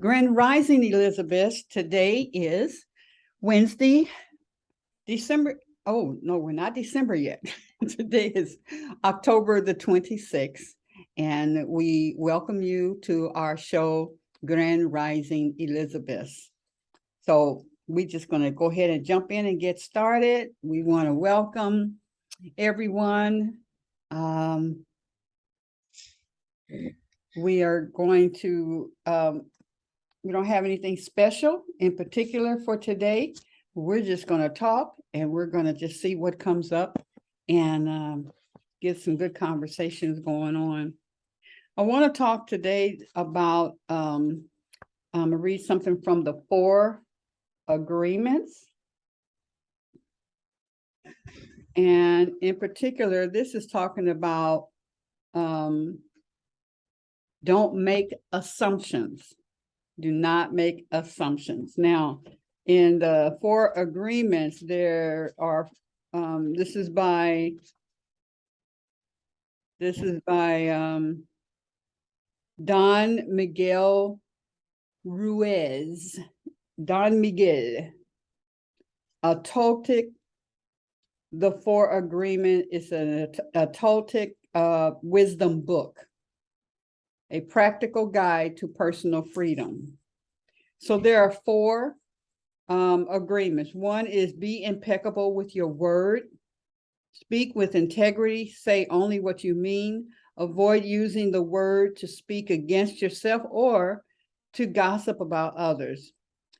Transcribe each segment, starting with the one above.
Grand Rising, Elizabeth. Today is Wednesday, December. Oh, no, we're not December yet. Today is October the 26th, and we welcome you to our show, Grand Rising, Elizabeth. So we're just going to go ahead and jump in and get started. We want to welcome everyone. We are going to we don't have anything special in particular for today. We're just going to talk and we're going to just see what comes up and get some good conversations going on. I want to talk today about, I'm going to read something from the 4 agreements. And in particular, this is talking about don't make assumptions. Do not make assumptions. Now, in the 4 agreements, there are, this is by Don Miguel Ruiz. Don Miguel. A Toltec, the 4 agreement is a Toltec wisdom book. A practical guide to personal freedom. So there are 4 agreements. One is be impeccable with your word. Speak with integrity. Say only what you mean. Avoid using the word to speak against yourself or to gossip about others.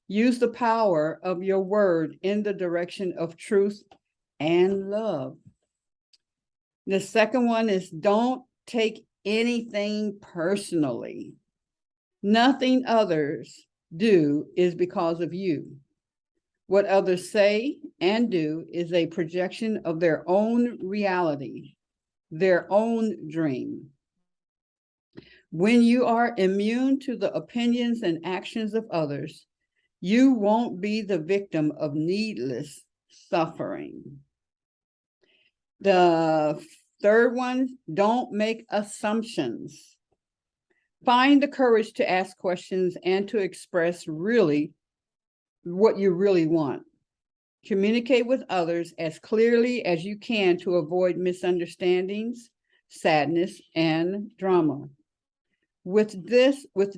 Use the power of your word in the direction of truth and love. The second one is don't take anything personally. Nothing others do is because of you. What others say and do is a projection of their own reality, their own dream. When you are immune to the opinions and actions of others, you won't be the victim of needless suffering. The third one, don't make assumptions. Find the courage to ask questions and to express really what you really want. Communicate with others as clearly as you can to avoid misunderstandings, sadness, and drama. With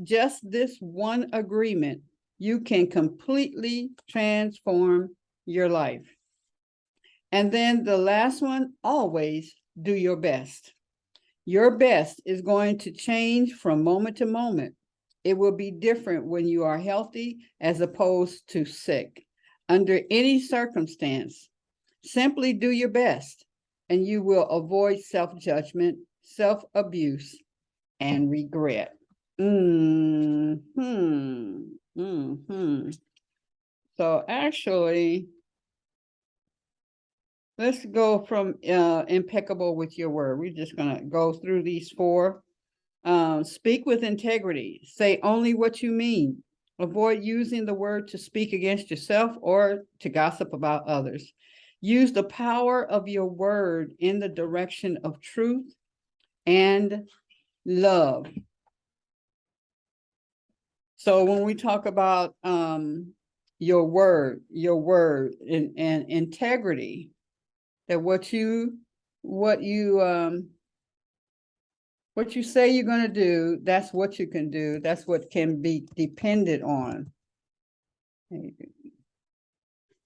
just this one agreement, you can completely transform your life. And then the last one, always do your best. Your best is going to change from moment to moment. It will be different when you are healthy as opposed to sick. Under any circumstance, simply do your best and you will avoid self-judgment, self-abuse, and regret. So actually, let's go from impeccable with your word. We're just going to go through these 4. Speak with integrity. Say only what you mean. Avoid using the word to speak against yourself or to gossip about others. Use the power of your word in the direction of truth and love. So when we talk about your word and integrity, that what you say you're going to do, that's what you can do. That's what can be depended on.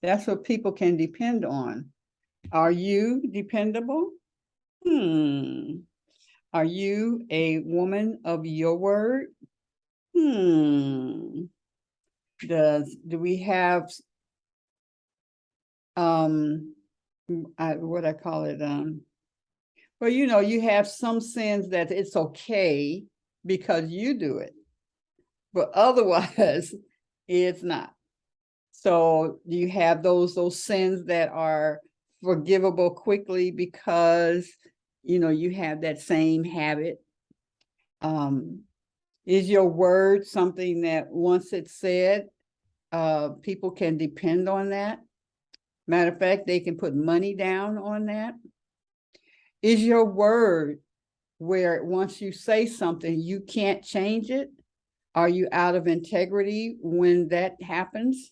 That's what people can depend on. Are you dependable? Are you a woman of your word? Do we have what I call it? Well, you have some sins that it's okay because you do it, but otherwise it's not. So you have those sins that are forgivable quickly because, you have that same habit. Is your word something that once it's said, people can depend on that? Matter of fact, they can put money down on that. Is your word where once you say something, you can't change it? are you out of integrity when that happens?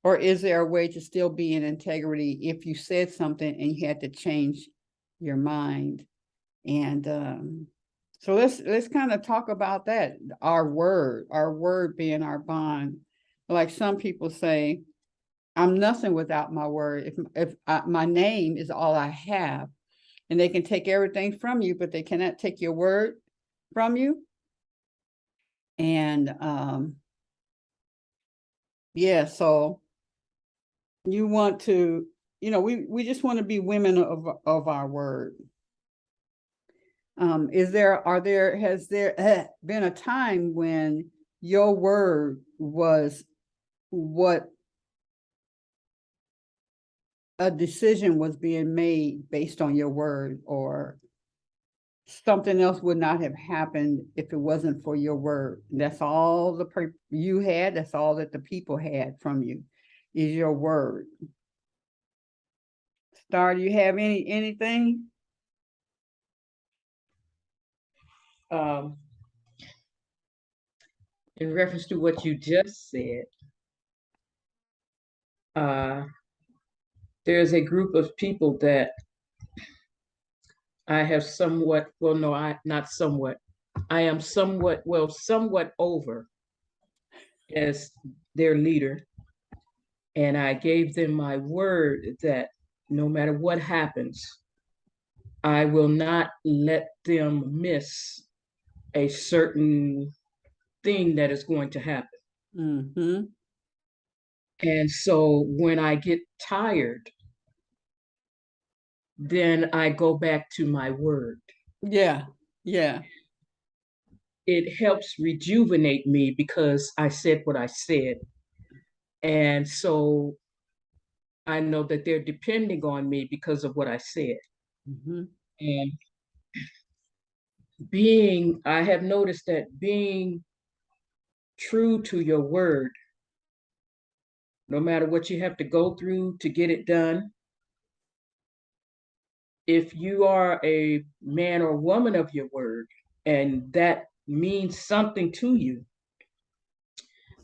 Or is there a way to still be in integrity if you said something and you had to change your mind? And so let's kind of talk about that. Our word being our bond. Like some people say, I'm nothing without my word. If my name is all I have, and they can take everything from you, but they cannot take your word from you. And yeah, so you want to, we just want to be women of our word. Has there been a time when your word was what a decision was being made based on your word, or something else would not have happened if it wasn't for your word? That's all you had. That's all that the people had from you, is your word. Star, do you have anything? In reference to what you just said, there's a group of people that I have somewhat, well, no, not somewhat. I am somewhat over as their leader. And I gave them my word that no matter what happens, I will not let them miss a certain thing that is going to happen. Mm-hmm. And so when I get tired, then I go back to my word. Yeah, yeah. It helps rejuvenate me because I said what I said. And so I know that they're depending on me because of what I said. Mm-hmm. And I have noticed that being true to your word, no matter what you have to go through to get it done, if you are a man or woman of your word and that means something to you,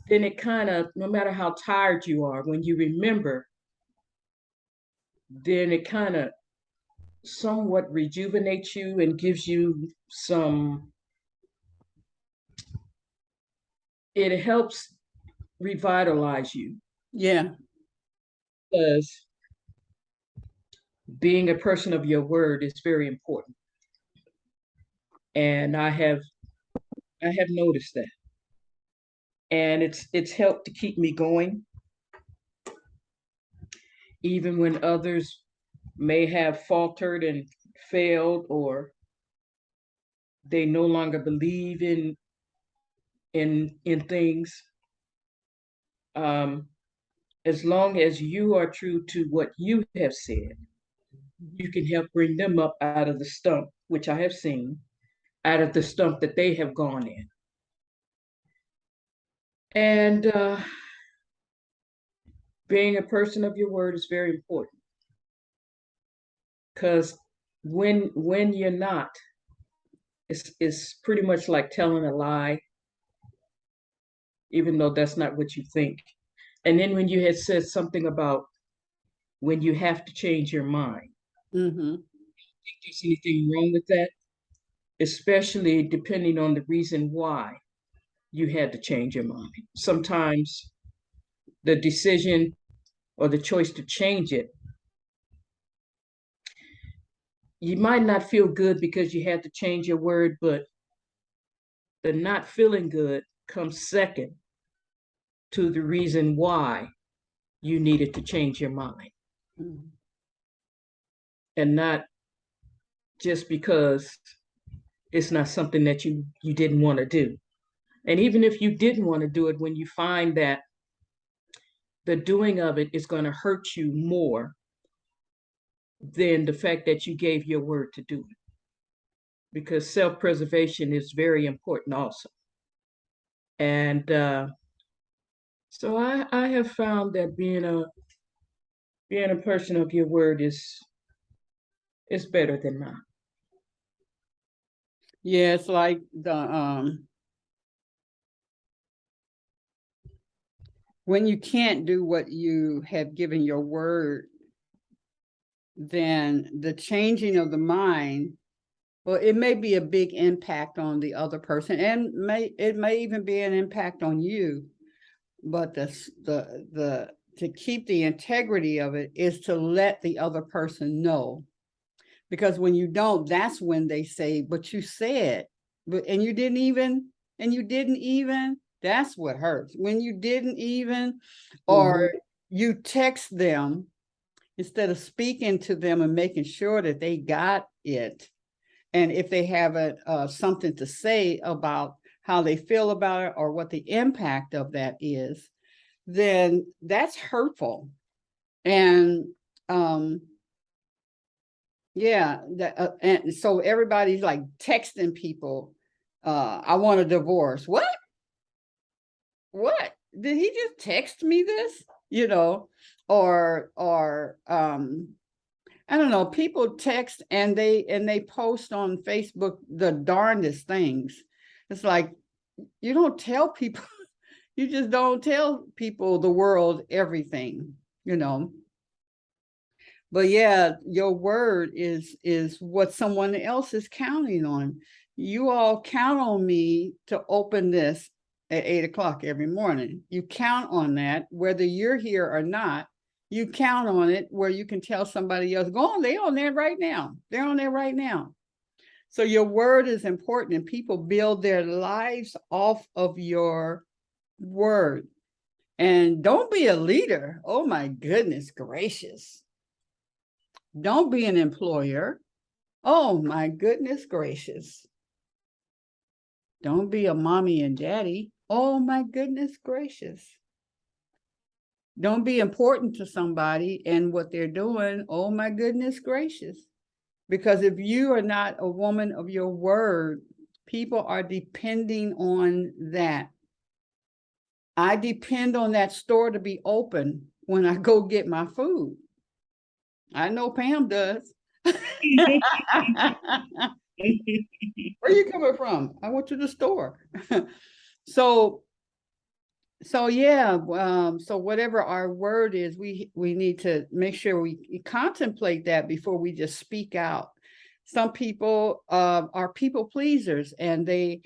then it kind of, no matter how tired you are, when you remember, then it kind of somewhat rejuvenates you and gives you it helps revitalize you Yeah. because being a person of your word is very important. And I have noticed that. And it's helped to keep me going, even when others may have faltered and failed, or they no longer believe in things. Um, as long as you are true to what you have said, you can help bring them up out of the stump, which I have seen, out of the stump that they have gone in. And being a person of your word is very important because when you're not, it's pretty much like telling a lie, even though that's not what you think. And then when you had said something about when you have to change your mind, Mm-hmm. think there's anything wrong with that, especially depending on the reason why you had to change your mind. Sometimes the decision or the choice to change it, you might not feel good because you had to change your word, but the not feeling good comes second to the reason why you needed to change your mind, Mm-hmm. and not just because it's not something that you didn't want to do. And even if you didn't want to do it, when you find that the doing of it is going to hurt you more than the fact that you gave your word to do it, because self-preservation is very important also. And so I have found that being a person of your word is better than not. Yeah, it's like when you can't do what you have given your word, then the changing of the mind, well, it may be a big impact on the other person, and it may even be an impact on you. But to keep the integrity of it is to let the other person know. Because when you don't, that's when they say, but you said, and you didn't even, that's what hurts. When you didn't even, or you text them instead of speaking to them and making sure that they got it. And if they have something to say about how they feel about it or what the impact of that is, then that's hurtful. And and so everybody's like texting people, I want a divorce. What did he just text me this, or I don't know, people text and they post on Facebook the darndest things. It's like, you don't tell people, you just don't tell people, the world, everything, But yeah, your word is what someone else is counting on. You all count on me to open this at 8:00 every morning. You count on that, whether you're here or not. You count on it where you can tell somebody else, go on, they're on there right now. They're on there right now. So your word is important, and people build their lives off of your word. And don't be a leader. Oh my goodness gracious. Don't be an employer. Oh my goodness gracious. Don't be a mommy and daddy. Oh my goodness gracious. Don't be important to somebody and what they're doing. Oh my goodness gracious. Because if you are not a woman of your word, people are depending on that. I depend on that store to be open when I go get my food. I know Pam does. Where you coming from? I went to the store. So yeah, so whatever our word is, we need to make sure we contemplate that before we just speak out. Some people are people pleasers, and they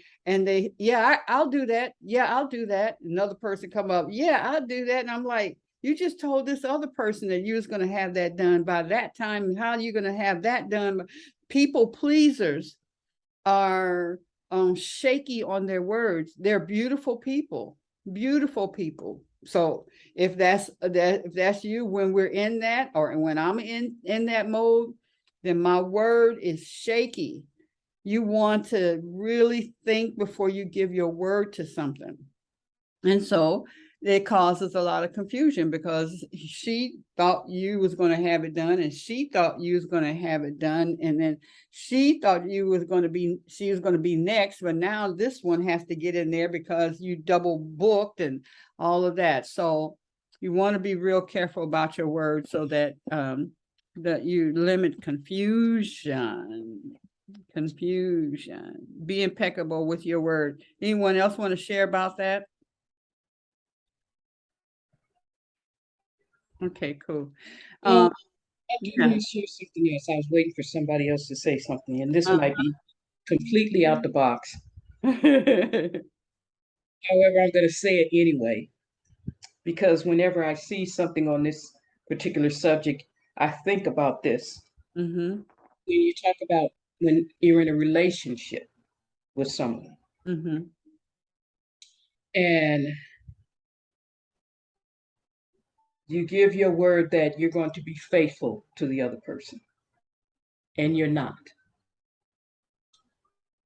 yeah, I'll do that. Yeah, I'll do that. Another person come up, yeah, I'll do that. And I'm like, you just told this other person that you was going to have that done by that time. How are you going to have that done? People pleasers are shaky on their words. They're beautiful people. So if that's you, when we're in that, or when I'm in that mode, then my word is shaky. You want to really think before you give your word to something. And so it causes a lot of confusion, because she thought you was going to have it done, and she thought you was going to have it done, and then she thought she was going to be next, but now this one has to get in there because you double booked and all of that. So you want to be real careful about your words, so that that you limit confusion. Be impeccable with your word. Anyone else want to share about that? Okay, cool. I do want to share something else. I was waiting for somebody else to say something, and this might be completely out the box. However, I'm going to say it anyway, because whenever I see something on this particular subject, I think about this. Mm-hmm. When you talk about when you're in a relationship with someone, Mm-hmm. and you give your word that you're going to be faithful to the other person, and you're not.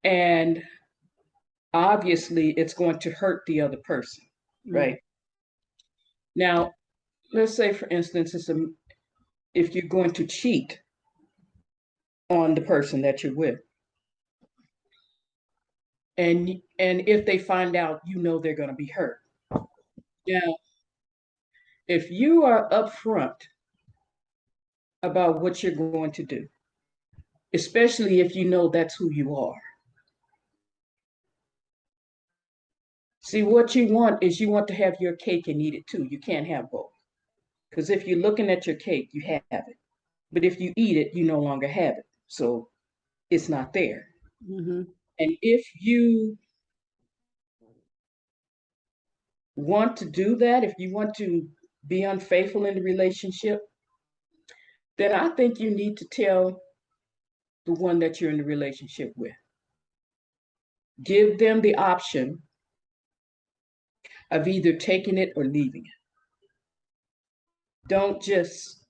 And obviously, it's going to hurt the other person, right? Mm-hmm. Now, let's say, for instance, if you're going to cheat on the person that you're with, and if they find out, they're going to be hurt. Now, if you are upfront about what you're going to do, especially if you know that's who you are, See, what you want is you want to have your cake and eat it too. You can't have both. Because if you're looking at your cake, you have it. But if you eat it, you no longer have it. So it's not there. Mm-hmm. And if you want to do that, if you want to be unfaithful in the relationship, then I think you need to tell the one that you're in the relationship with. Give them the option of either taking it or leaving it. Don't just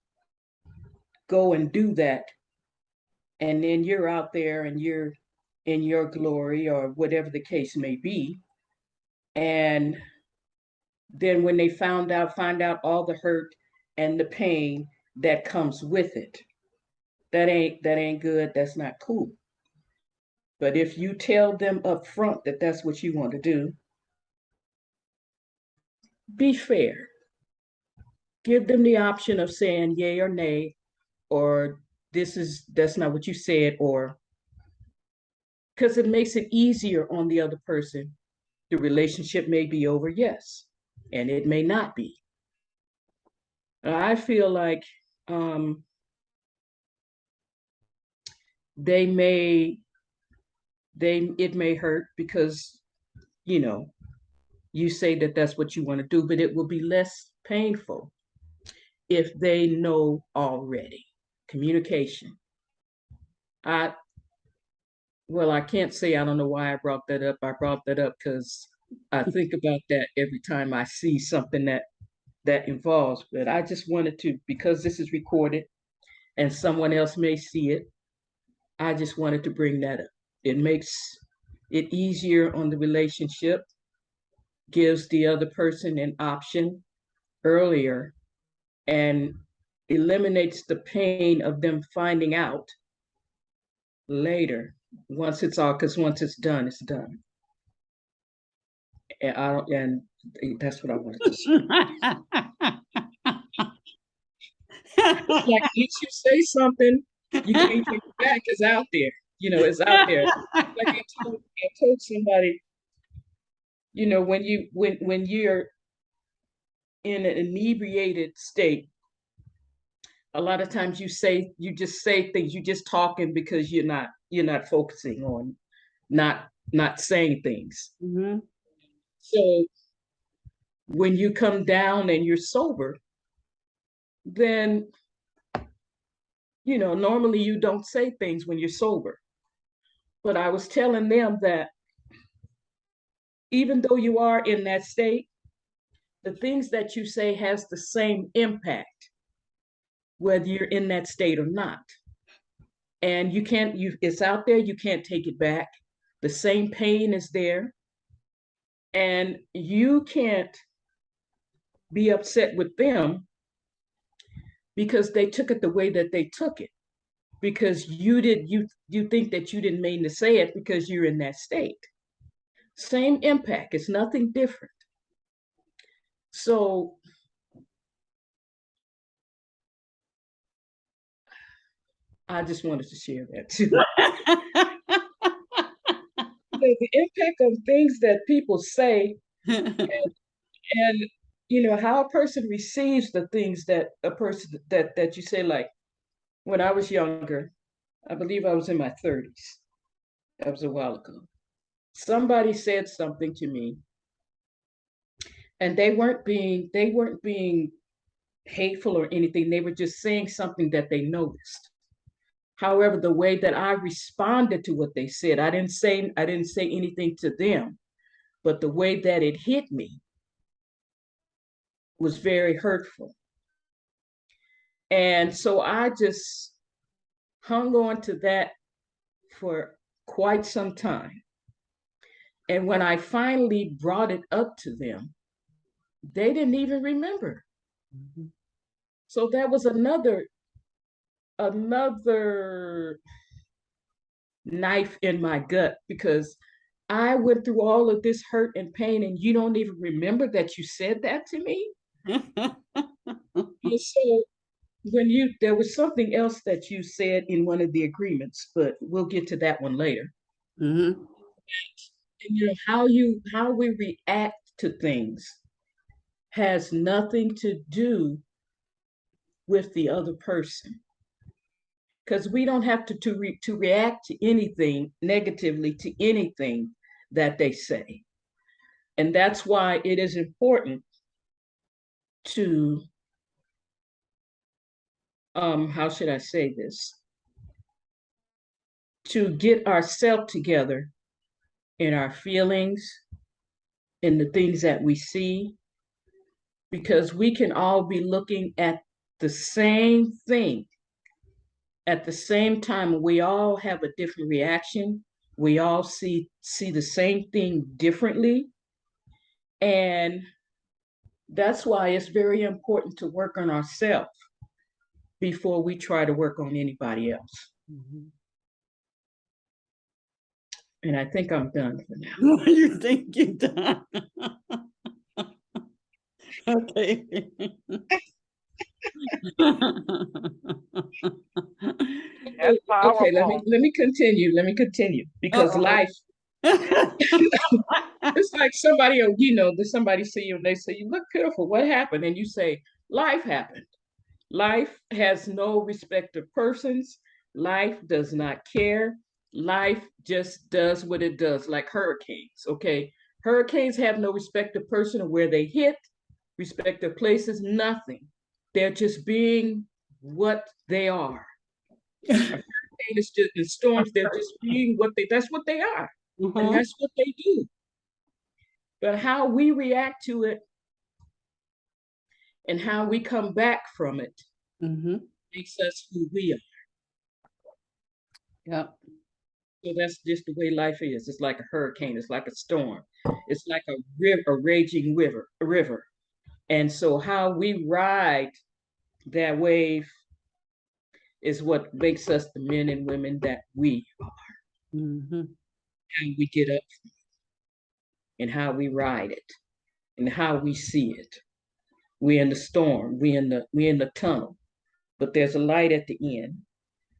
go and do that and then you're out there and you're in your glory or whatever the case may be. And then when they find out all the hurt and the pain that comes with it. That ain't good. That's not cool. But if you tell them up front that that's what you want to do, be fair. Give them the option of saying yay or nay, or that's not what you said, or because it makes it easier on the other person. The relationship may be over, yes, and it may not be. I feel like um, they may it may hurt because you know you say that that's what you want to do, but it will be less painful if they know already. Communication. I well, I can't say I don't know why I brought that up. I brought that up because I think about that every time I see something that involves. But I just wanted to, because this is recorded and someone else may see it, I just wanted to bring that up. It makes it easier on the relationship, gives the other person an option earlier, and eliminates the pain of them finding out later. Because once it's done, it's done. And that's what I wanted to say. It's like once you say something, you can't take it back. It's out there. It's out there. Like I told somebody, when you're in an inebriated state, a lot of times you just say things, you just talking because you're not focusing on not saying things. Mm-hmm. So when you come down and you're sober, then normally you don't say things when you're sober. But I was telling them that even though you are in that state, the things that you say has the same impact whether you're in that state or not. And it's out there, you can't take it back. The same pain is there. And you can't be upset with them because they took it the way that they took it. Because you think that you didn't mean to say it because you're in that state. Same impact, it's nothing different. So I just wanted to share that too. The impact of things that people say and how a person receives the things that a person that you say. Like when I was younger, I believe I was in my 30s. That was a while ago. Somebody said something to me, and they weren't being hateful or anything. They were just saying something that they noticed. However, the way that I responded to what they said, I didn't say anything to them, but the way that it hit me was very hurtful. And so I just hung on to that for quite some time. And when I finally brought it up to them, they didn't even remember. Mm-hmm. So that was another knife in my gut because I went through all of this hurt and pain and you don't even remember that you said that to me. And so there was something else that you said in one of the agreements, but we'll get to that one later. Mm-hmm. And how we react to things has nothing to do with the other person. Because we don't have to react to anything negatively to anything that they say. And that's why it is important to how should I say this? To get ourselves together in our feelings, in the things that we see, because we can all be looking at the same thing at the same time. We all have a different reaction. We all see the same thing differently. And that's why it's very important to work on ourselves before we try to work on anybody else. Mm-hmm. And I think I'm done for now. You think you're done? Okay. That's powerful. Okay, let me continue. Let me continue because Uh-oh. life. It's like somebody, there's somebody see you and they say, you look pitiful. What happened? And you say, life happened. Life has no respect of persons. Life does not care. Life just does what it does, like hurricanes, okay? Hurricanes have no respect of person or where they hit, respect of places, nothing. They're just being what they are. A hurricane is just, in storms, they're just being that's what they are. And that's what they do. But how we react to it and how we come back from it makes us who we are. Yep. So that's just the way life is. It's like a hurricane. It's like a storm. It's like a river, a raging river. And so how we ride that wave is what makes us the men and women that we are. Mm-hmm. How we get up and how we ride it and how we see it. We're in the storm. We're in the tunnel, but there's a light at the end.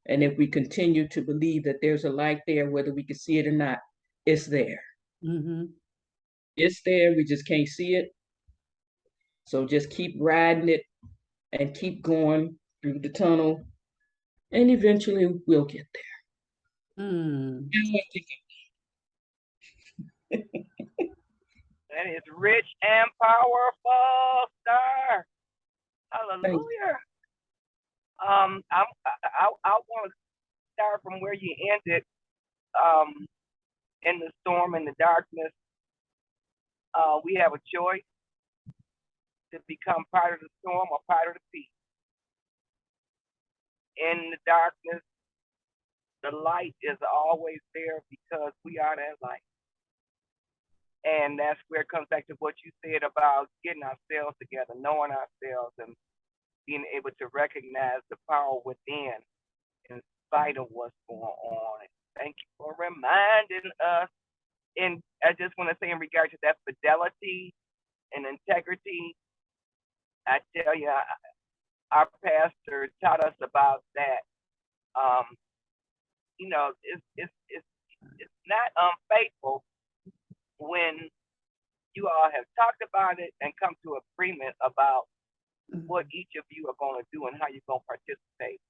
And if we continue to believe that there's a light there, whether we can see it or not, it's there. Mm-hmm. It's there. We just can't see it. So just keep riding it and keep going through the tunnel, and eventually we'll get there. Mm. That is rich and powerful, sir. Hallelujah. I want to start from where you ended. In the storm and the darkness, we have a choice to become part of the storm or part of the peace. In the darkness, the light is always there because we are that light. And that's where it comes back to what you said about getting ourselves together, knowing ourselves, and being able to recognize the power within in spite of what's going on. And thank you for reminding us. And I just want to say in regard to that fidelity and integrity, I tell you, our pastor taught us about that. It's not unfaithful when you all have talked about it and come to agreement about what each of you are going to do and how you're going to participate,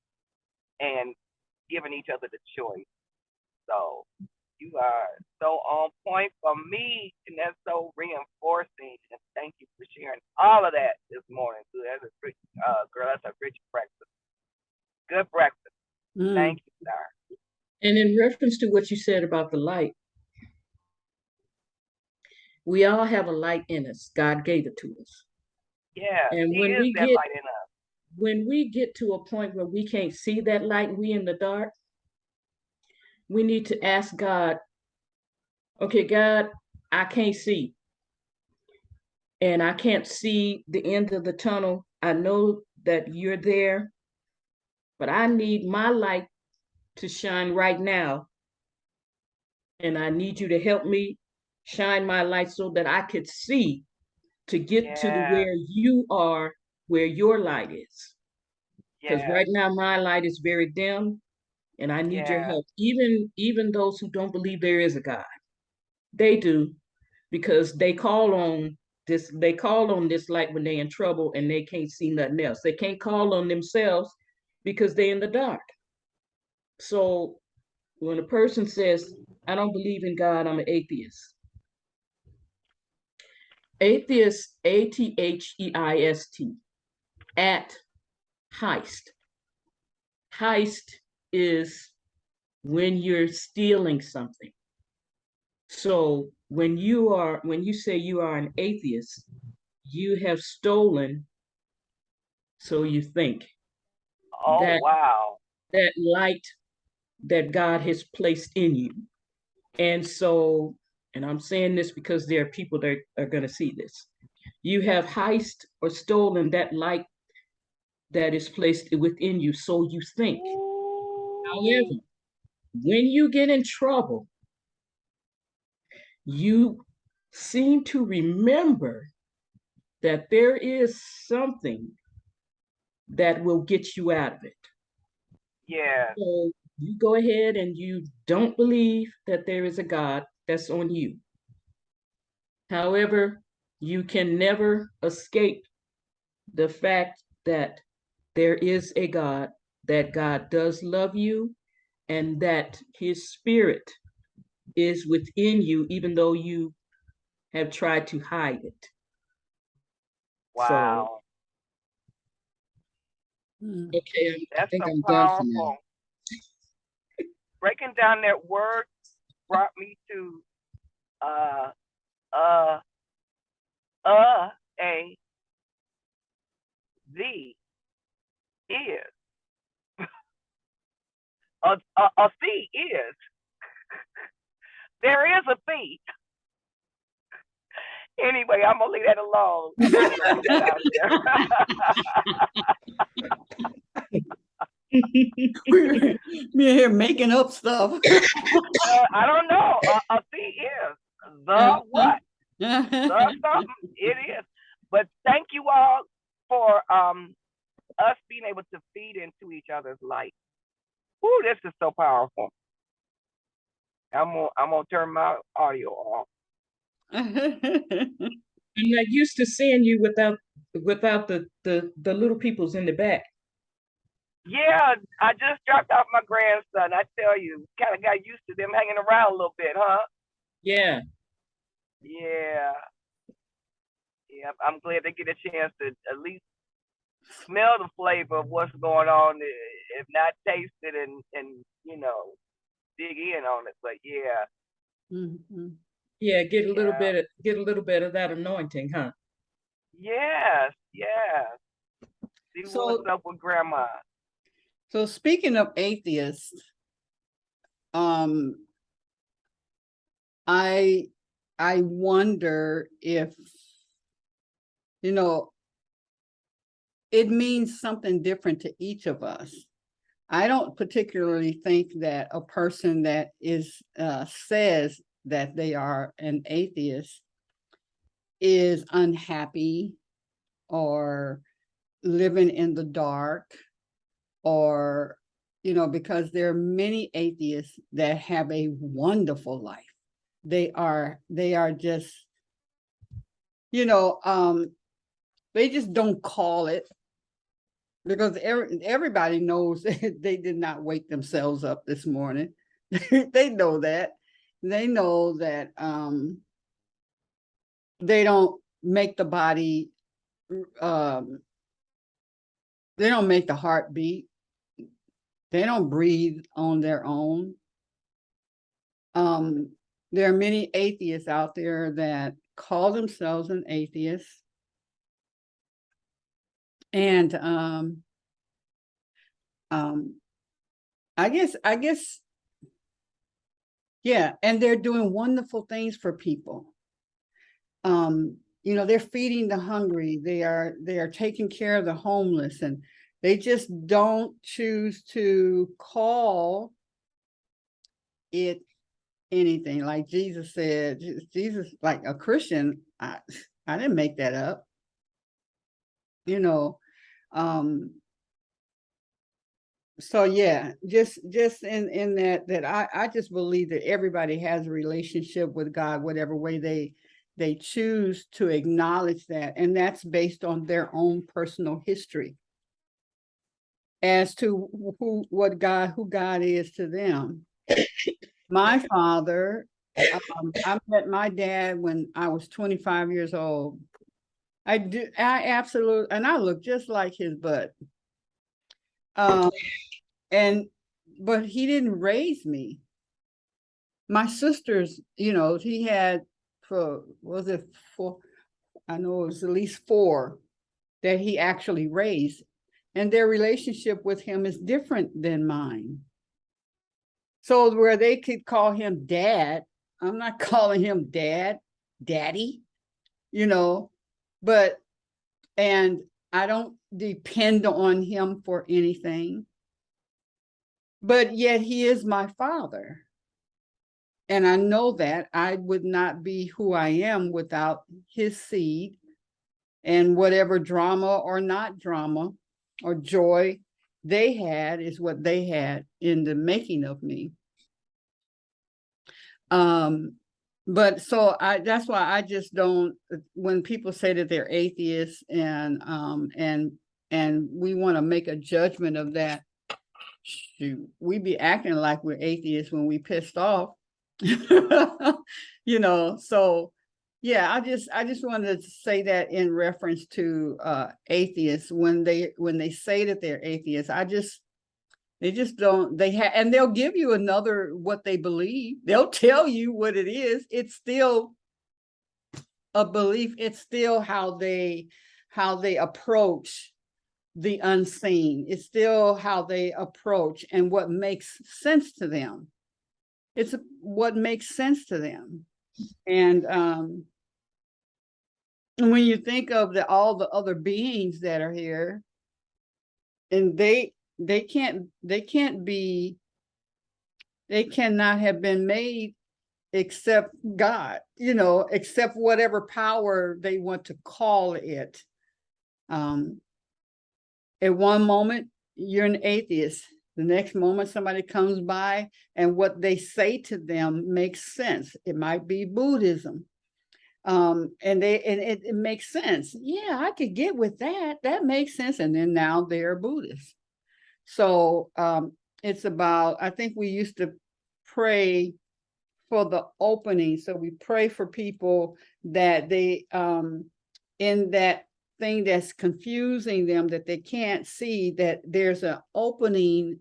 and giving each other the choice. So you are so on point for me, and that's so reinforcing. And thank you for sharing all of that this morning. That's a rich, girl, that's a rich breakfast. Good breakfast. Thank you, sir. And in reference to what you said about the light, we all have a light in us. God gave it to us. Yeah, and when we get light in us. When we get to a point where we can't see that light, we in the dark, we need to ask God, okay, God, I can't see. And I can't see the end of the tunnel. I know that you're there, but I need my light to shine right now. And I need you to help me shine my light so that I could see to get to where you are, where your light is. Because right now my light is very dim and I need your help. Even those who don't believe there is a God. They do, because they call on this light when they're in trouble and they can't see nothing else. They can't call on themselves because they're in the dark. So when a person says, I don't believe in God, I'm an atheist. Atheist, Atheist, at heist. Heist is when you're stealing something. So when you say you are an atheist, you have stolen, so you think, Oh, that wow. that light that God has placed in you. And so, and I'm saying this because there are people that are going to see this. You have heist or stolen that light that is placed within you, so you think. Ooh. However, when you get in trouble, you seem to remember that there is something that will get you out of it. Yeah. So you go ahead and you don't believe that there is a God. That's on you. However, you can never escape the fact that there is a God, that God does love you, and that his spirit is within you, even though you have tried to hide it. So, Wow. okay, I That's think so I'm done for now. powerful. Breaking down that word brought me to uh uh a the is a the is there is a the. Anyway, I'm gonna leave that alone. I just want to put that out there. Me here making up stuff. I don't know. A the is the what? The something. It is. But thank you all for us being able to feed into each other's light. Ooh, this is so powerful. I'm gonna turn my audio off. I'm not used to seeing you without the little peoples in the back. Yeah, I just dropped off my grandson. I tell you, kind of got used to them hanging around a little bit, huh? Yeah. Yeah, yeah. I'm glad they get a chance to at least smell the flavor of what's going on, if not taste it and dig in on it. But yeah, Mhm. Yeah, yeah, get a little bit of that anointing, huh? yes, yes. See what's So, up with grandma. so speaking of atheists, um, I I wonder if, you know, it means something different to each of us. I don't particularly think that a person that is says that they are an atheist is unhappy or living in the dark, or because there are many atheists that have a wonderful life. They are just, you know um they just don't call it, because everybody knows that they did not wake themselves up this morning. They know that. They know that they don't make the body, um they don't make the heart beat. They don't breathe on their own. um there are many atheists out there that call themselves an atheist, and um I guess, yeah, and they're doing wonderful things for people. They're feeding the hungry, they are taking care of the homeless, and they just don't choose to call it anything. Like Jesus said, Jesus, like a Christian, I didn't make that up. you know um So yeah, just in that I just believe that everybody has a relationship with God, whatever way they choose to acknowledge that, and that's based on their own personal history as to who God is to them. My father, I met my dad when I was 25 years old. I absolutely, and I look just like his butt. And but he didn't raise me. My sisters, he had was it four? I know it was at least four that he actually raised, and their relationship with him is different than mine. So where they could call him dad, I'm not calling him daddy, but and I don't depend on him for anything, but yet he is my father. And I know that I would not be who I am without his seed, and whatever drama or not drama or joy they had is what they had in the making of me. But so that's why I just don't, when people say that they're atheists and we want to make a judgment of that, shoot, we be acting like we're atheists when we pissed off. So yeah, I just wanted to say that in reference to atheists when they say that they're atheists. They just don't, and they'll give you another what they believe. They'll tell you what it is. It's still a belief. It's still how they approach the unseen. It's still how they approach and what makes sense to them. It's what makes sense to them. And when you think of all the other beings that are here, and they cannot have been made except God, except whatever power they want to call it. At one moment, you're an atheist. The next moment, somebody comes by and what they say to them makes sense. It might be Buddhism. And it makes sense. Yeah, I could get with that. That makes sense. And then now they're Buddhists. So it's about, I think we used to pray for the opening. So we pray for people that they, in that thing that's confusing them, that they can't see, that there's an opening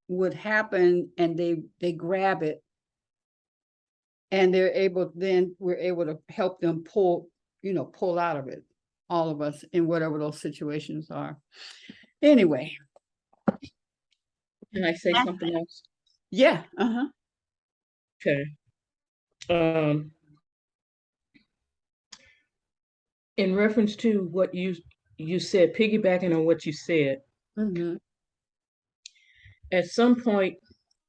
would happen, and they grab it, and we're able to help them pull out of it, all of us, in whatever those situations are. Anyway. Can I say something else? Yeah. Okay. In reference to what you said, piggybacking on what you said, at some point,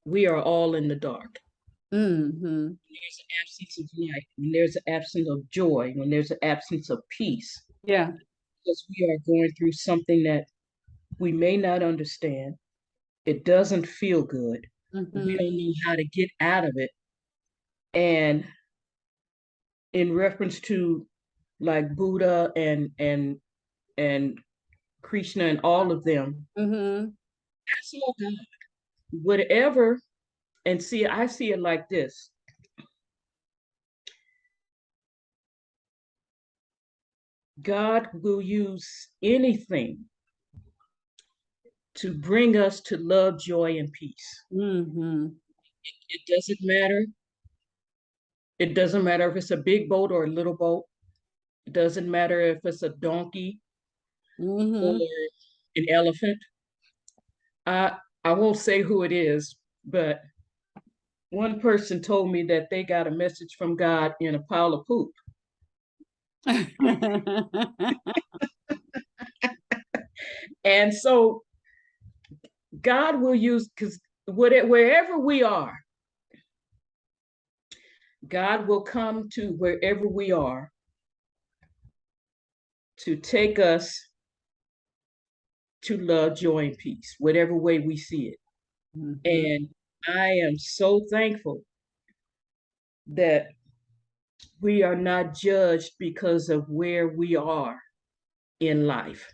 we are all in the dark. There's an absence of light, when there's an absence of joy, when there's an absence of peace. Yeah. Because we are going through something that we may not understand. It doesn't feel good. We don't know how to get out of it. And in reference to like Buddha and Krishna and all of them, that's all God. Whatever, and see, I see it like this. God will use anything to bring us to love, joy, and peace. It doesn't matter. It doesn't matter if it's a big boat or a little boat. It doesn't matter if it's a donkey or an elephant. I won't say who it is, but one person told me that they got a message from God in a pile of poop. And so God will use, because wherever we are, God will come to wherever we are to take us to love, joy, and peace, whatever way we see it. Mhm. And I am so thankful that we are not judged because of where we are in life.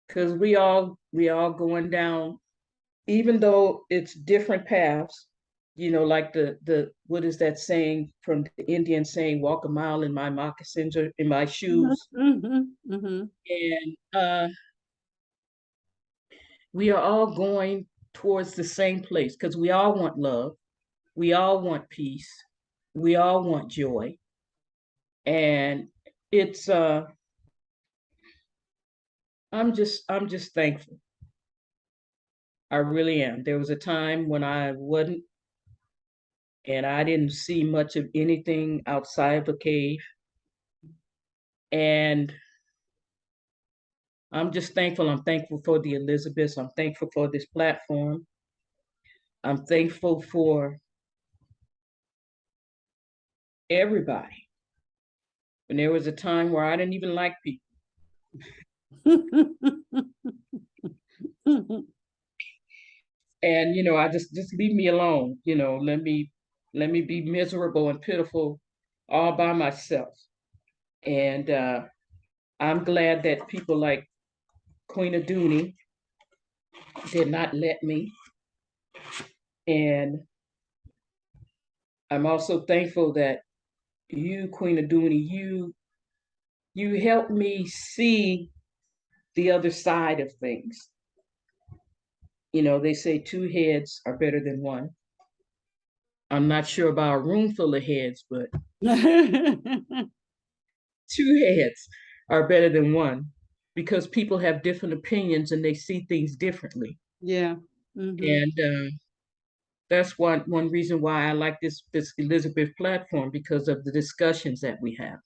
Because we all going down, even though it's different paths, like the what is that saying from the Indian saying, walk a mile in my moccasins or in my shoes. Mhm. Mhm. And we are all going towards the same place because we all want love, we all want peace, we all want joy. And it's I'm just thankful. I really am. There was a time when I wasn't, and I didn't see much of anything outside of a cave. And I'm just thankful. I'm thankful for the Elizabeths. I'm thankful for this platform. I'm thankful for everybody. And there was a time where I didn't even like people. And I just leave me alone. Let me be miserable and pitiful all by myself. And I'm glad that people like Queen Aduni did not let me. And I'm also thankful that you, Queen Aduni, you helped me see the other side of things. They say two heads are better than one. I'm not sure about a room full of heads, but two heads are better than one because people have different opinions and they see things differently. Yeah. Mhm. And that's one reason why I like this Elizabeth platform, because of the discussions that we have,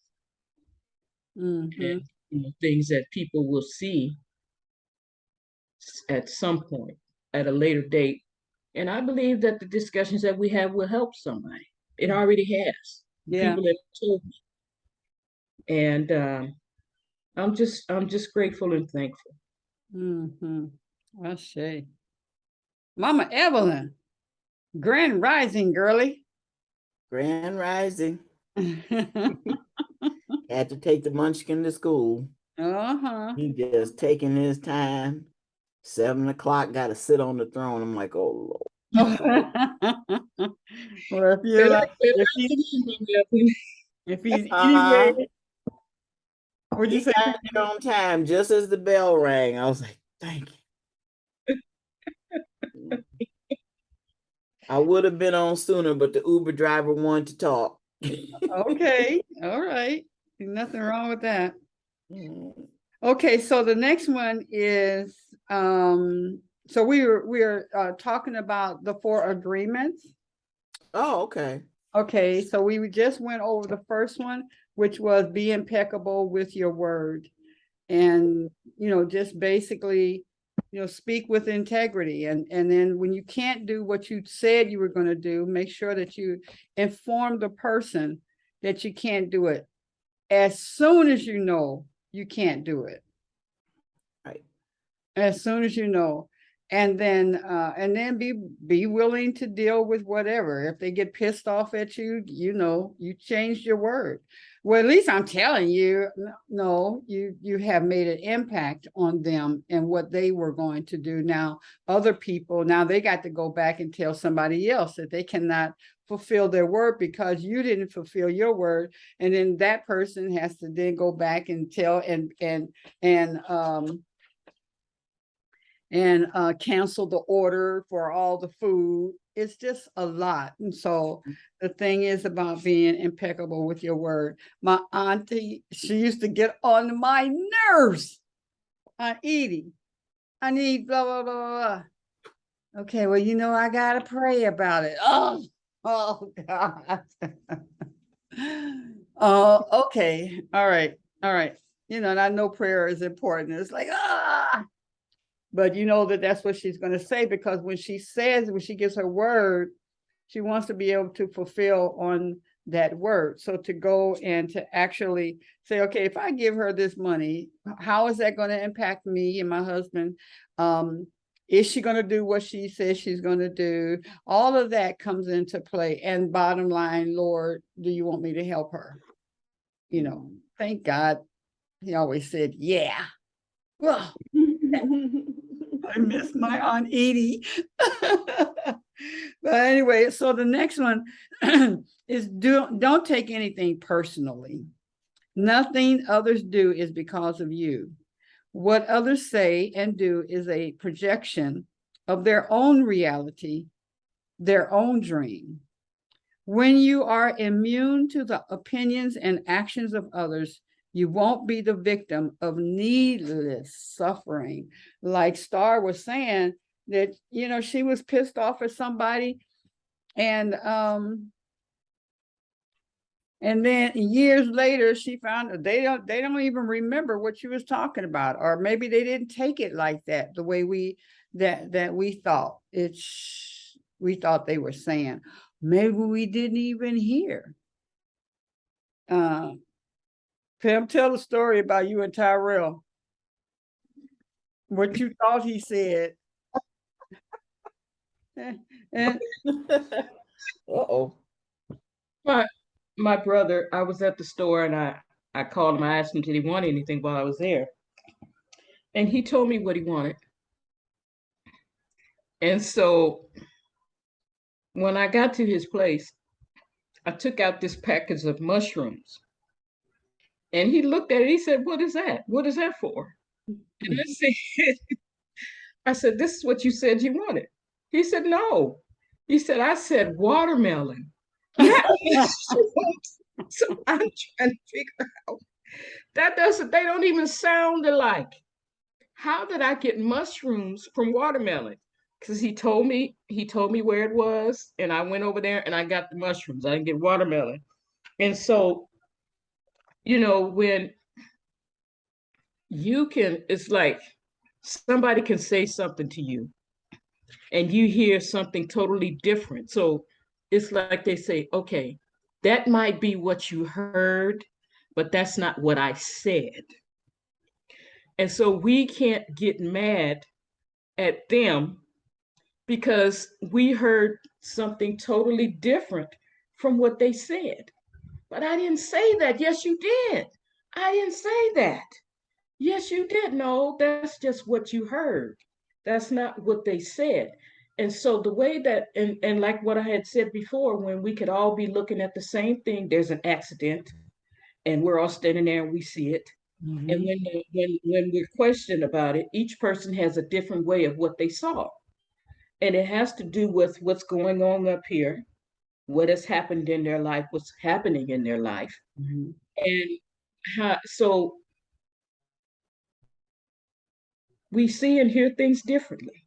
Mhm. and things that people will see at some point at a later date. And I believe that the discussions that we have will help somebody. It already has. Yeah. People have told me, and I'm just grateful and thankful. Mhm. I see. Mama Evelyn, Grand Rising, girly. Grand Rising. Had to take the munchkin to school. Uh-huh. He just taking his time. 7 o'clock, got to sit on the throne. I'm like, oh Lord. Well, if you like, if he's Uh, anyway, what'd you he say? got there on time just as the bell rang. I was like, thank you. I would have been on sooner, but the Uber driver wanted to talk. Okay, all right. Nothing wrong with that. Mm. Okay, so the next one is so we are talking about the four agreements. Oh, okay. Okay, so we just went over the first one, which was be impeccable with your word. And just basically, speak with integrity. And then when you can't do what you said you were going to do, make sure that you inform the person that you can't do it as soon as you know you can't do it. Right. As soon as you know. And then be willing to deal with whatever. If they get pissed off at you, you changed your word. Well, at least I'm telling you, no, you have made an impact on them and what they were going to do. Now, other people, now they got to go back and tell somebody else that they cannot fulfill their word because you didn't fulfill your word. And then that person has to then go back and tell and cancel the order for all the food. It's just a lot. And so the thing is about being impeccable with your word. My auntie, she used to get on my nerves. Edie, I need blah, blah, blah, blah. Okay, well, I got to pray about it. Oh, God. Oh, okay. All right. All right. And I know prayer is important. It's like, but that's what she's going to say, because when she gives her word, she wants to be able to fulfill on that word. So to go and to actually say, okay, if I give her this money, how is that going to impact me and my husband? Is she going to do what she says she's going to do? All of that comes into play. And bottom line, Lord, do you want me to help her? You know, thank God. He always said, yeah. Well, I miss my Aunt Edie. But anyway, so the next one is don't take anything personally. Nothing others do is because of you. What others say and do is a projection of their own reality, their own dream. When you are immune to the opinions and actions of others, you won't be the victim of needless suffering. Like Star was saying, that, you know, she was pissed off at somebody, and then years later she found that they don't even remember what she was talking about, or maybe they didn't take it like that, the way we thought we thought they were saying. Maybe we didn't even hear. Pam, tell the story about you and Tyrell. What you thought he said. Uh-oh. My brother, I was at the store and I called him. I asked him, did he want anything while I was there? And he told me what he wanted. And so when I got to his place, I took out this package of mushrooms. And he looked at it. He said, what is that? What is that for? And I said, this is what you said you wanted. He said, no. He said, I said watermelon. Yeah. So I'm trying to figure out, they don't even sound alike. How did I get mushrooms from watermelon? Because he told me where it was, and I went over there and I got the mushrooms. I didn't get watermelon. And so, you know, when it's like somebody can say something to you and you hear something totally different. So it's like they say, okay, that might be what you heard, but that's not what I said. And so we can't get mad at them because we heard something totally different from what they said. But I didn't say that. Yes, you did. I didn't say that. Yes, you did. No, that's just what you heard. That's not what they said. And so the way that, and like what I had said before, when we could all be looking at the same thing, there's an accident, and we're all standing there and we see it. Mm-hmm. And when we're questioned about it, each person has a different way of what they saw. And it has to do with what's going on up here, what has happened in their life, what's happening in their life. Mm-hmm. And so we see and hear things differently.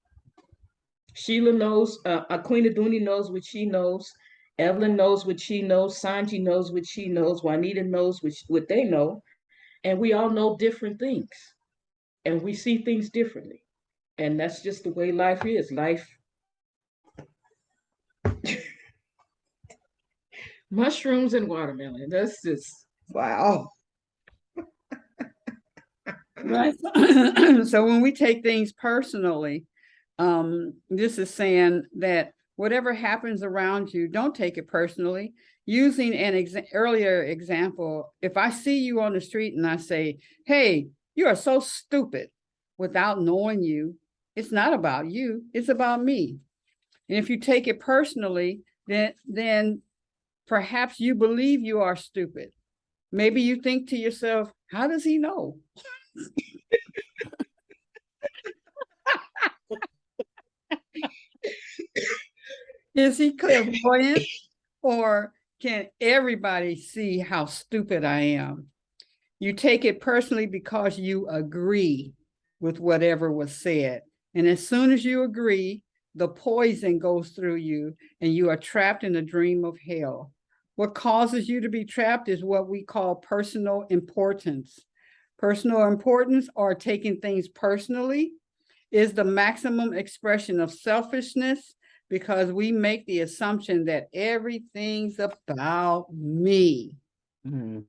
Sheila knows, Queen Aduni knows what she knows. Evelyn knows what she knows. Sanji knows what she knows. Juanita knows what they know. And we all know different things. And we see things differently. And that's just the way life is. Life. Mushrooms and watermelon. That's just, wow. Right. So when we take things personally, this is saying that whatever happens around you, don't take it personally. Using an earlier example, if I see you on the street and I say, hey, you are so stupid, without knowing you, it's not about you, it's about me. And if you take it personally, then perhaps you believe you are stupid. Maybe you think to yourself, how does he know? Is he clairvoyant, or can everybody see how stupid I am? You take it personally because you agree with whatever was said. And as soon as you agree, the poison goes through you and you are trapped in a dream of hell. What causes you to be trapped is what we call personal importance. Personal importance, or taking things personally, is the maximum expression of selfishness because we make the assumption that everything's about me. Mhm.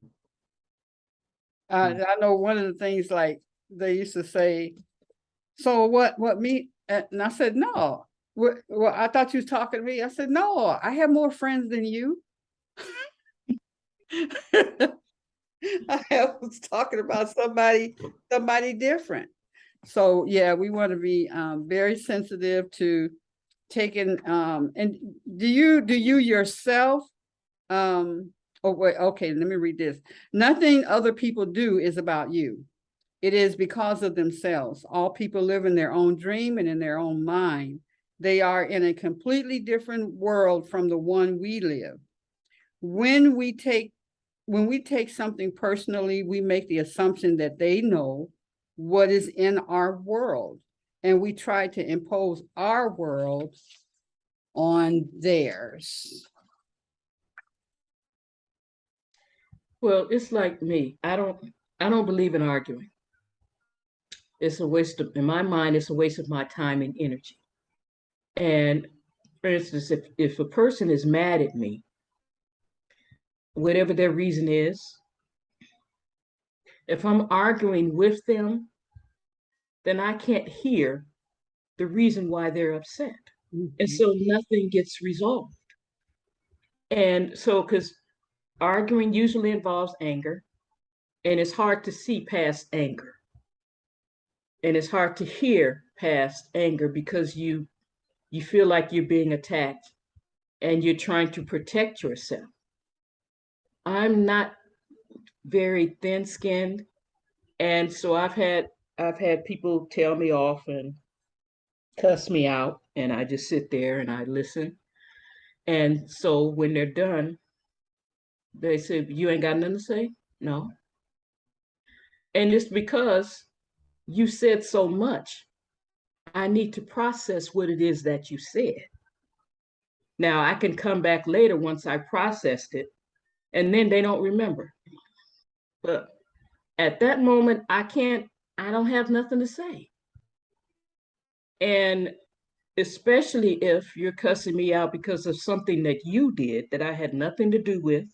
I know one of the things, like they used to say, so what me? And I said, no. Well, I thought you was talking to me. I said, no, I have more friends than you. I was talking about somebody different. So yeah, we want to be very sensitive to taking and do you yourself oh wait, okay, let me read this. Nothing other people do is about you. It is because of themselves. All people live in their own dream and in their own mind. They are in a completely different world from the one we live. When we take something personally, we make the assumption that they know what is in our world, and we try to impose our world on theirs. Well, it's like me. I don't believe in arguing. It's a waste of, in my mind, it's a waste of my time and energy. And for instance, if a person is mad at me, whatever their reason is, if I'm arguing with them, then I can't hear the reason why they're upset. And so nothing gets resolved. And so, because arguing usually involves anger, and it's hard to see past anger. And it's hard to hear past anger because you feel like you're being attacked and you're trying to protect yourself. I'm not very thin-skinned, and so I've had people tell me off and cuss me out, and I just sit there and I listen. And so when they're done, they say, "You ain't got nothing to say?" No. And it's because you said so much. I need to process what it is that you said. Now I can come back later once I processed it, and then they don't remember. But at that moment, I don't have nothing to say. And especially if you're cussing me out because of something that you did that I had nothing to do with.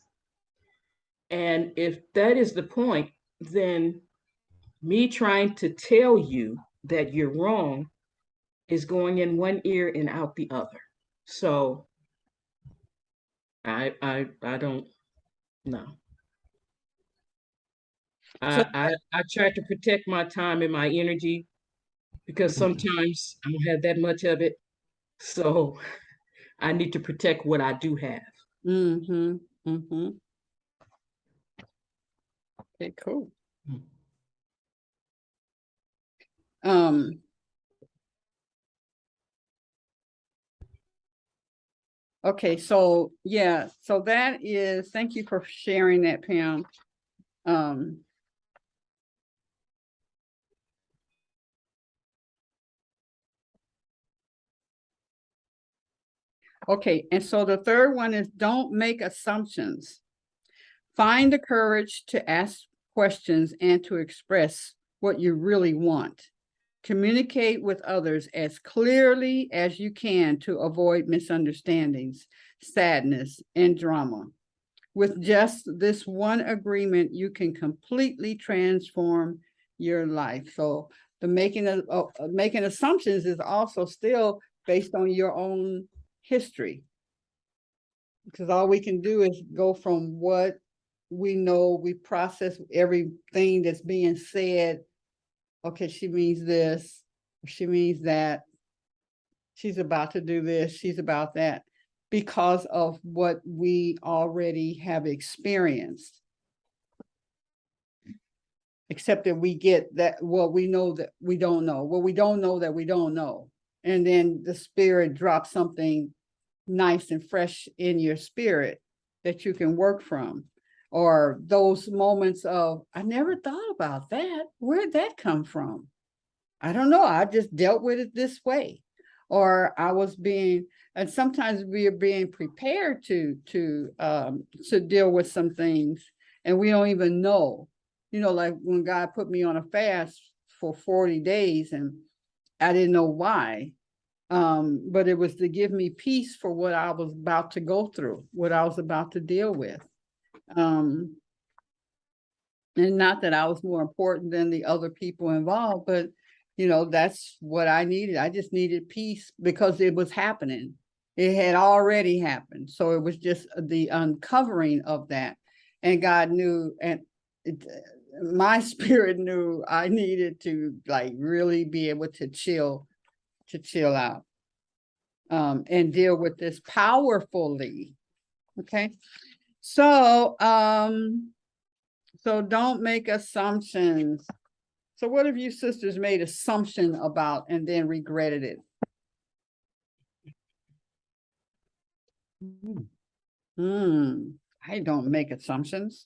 And if that is the point, then me trying to tell you that you're wrong is going in one ear and out the other. So I don't know. So I try to protect my time and my energy because sometimes I don't have that much of it. So I need to protect what I do have. mm-hmm, mm-hmm. Okay, cool. Okay, so yeah, so that is, thank you for sharing that, Pam. Okay, and so the third one is don't make assumptions. Find the courage to ask questions and to express what you really want. Communicate with others as clearly as you can to avoid misunderstandings, sadness, and drama. With just this one agreement, you can completely transform your life. So the making assumptions is also still based on your own history, because all we can do is go from what we know. We process everything that's being said. Okay, she means this, she means that, she's about to do this, she's about that, because of what we already have experienced. Except that we get that, well, we know that we don't know. Well, we don't know that we don't know. And then the spirit drops something nice and fresh in your spirit that you can work from. Or those moments of, I never thought about that. Where'd that come from? I don't know. I just dealt with it this way. Or I was being, and sometimes we are being prepared to deal with some things, and we don't even know. You know, like when God put me on a fast for 40 days and I didn't know why. But it was to give me peace for what I was about to go through, what I was about to deal with. And not that I was more important than the other people involved, but that's what I needed. I just needed peace because it was happening. It had already happened. So it was just the uncovering of that. And God knew, and my spirit knew I needed to like really be able to chill out, and deal with this powerfully. Okay. So, so don't make assumptions. So what have you sisters made assumption about and then regretted it? I don't make assumptions.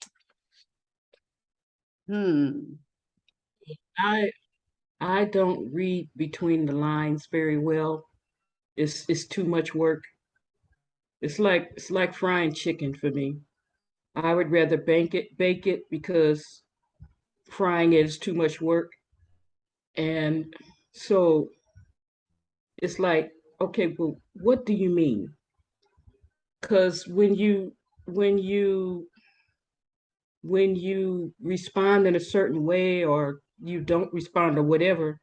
I don't read between the lines very well. It's too much work. It's like frying chicken for me. I would rather bake it because frying it is too much work. And so it's like, okay, well, what do you mean? Because when you when you respond in a certain way or you don't respond or whatever,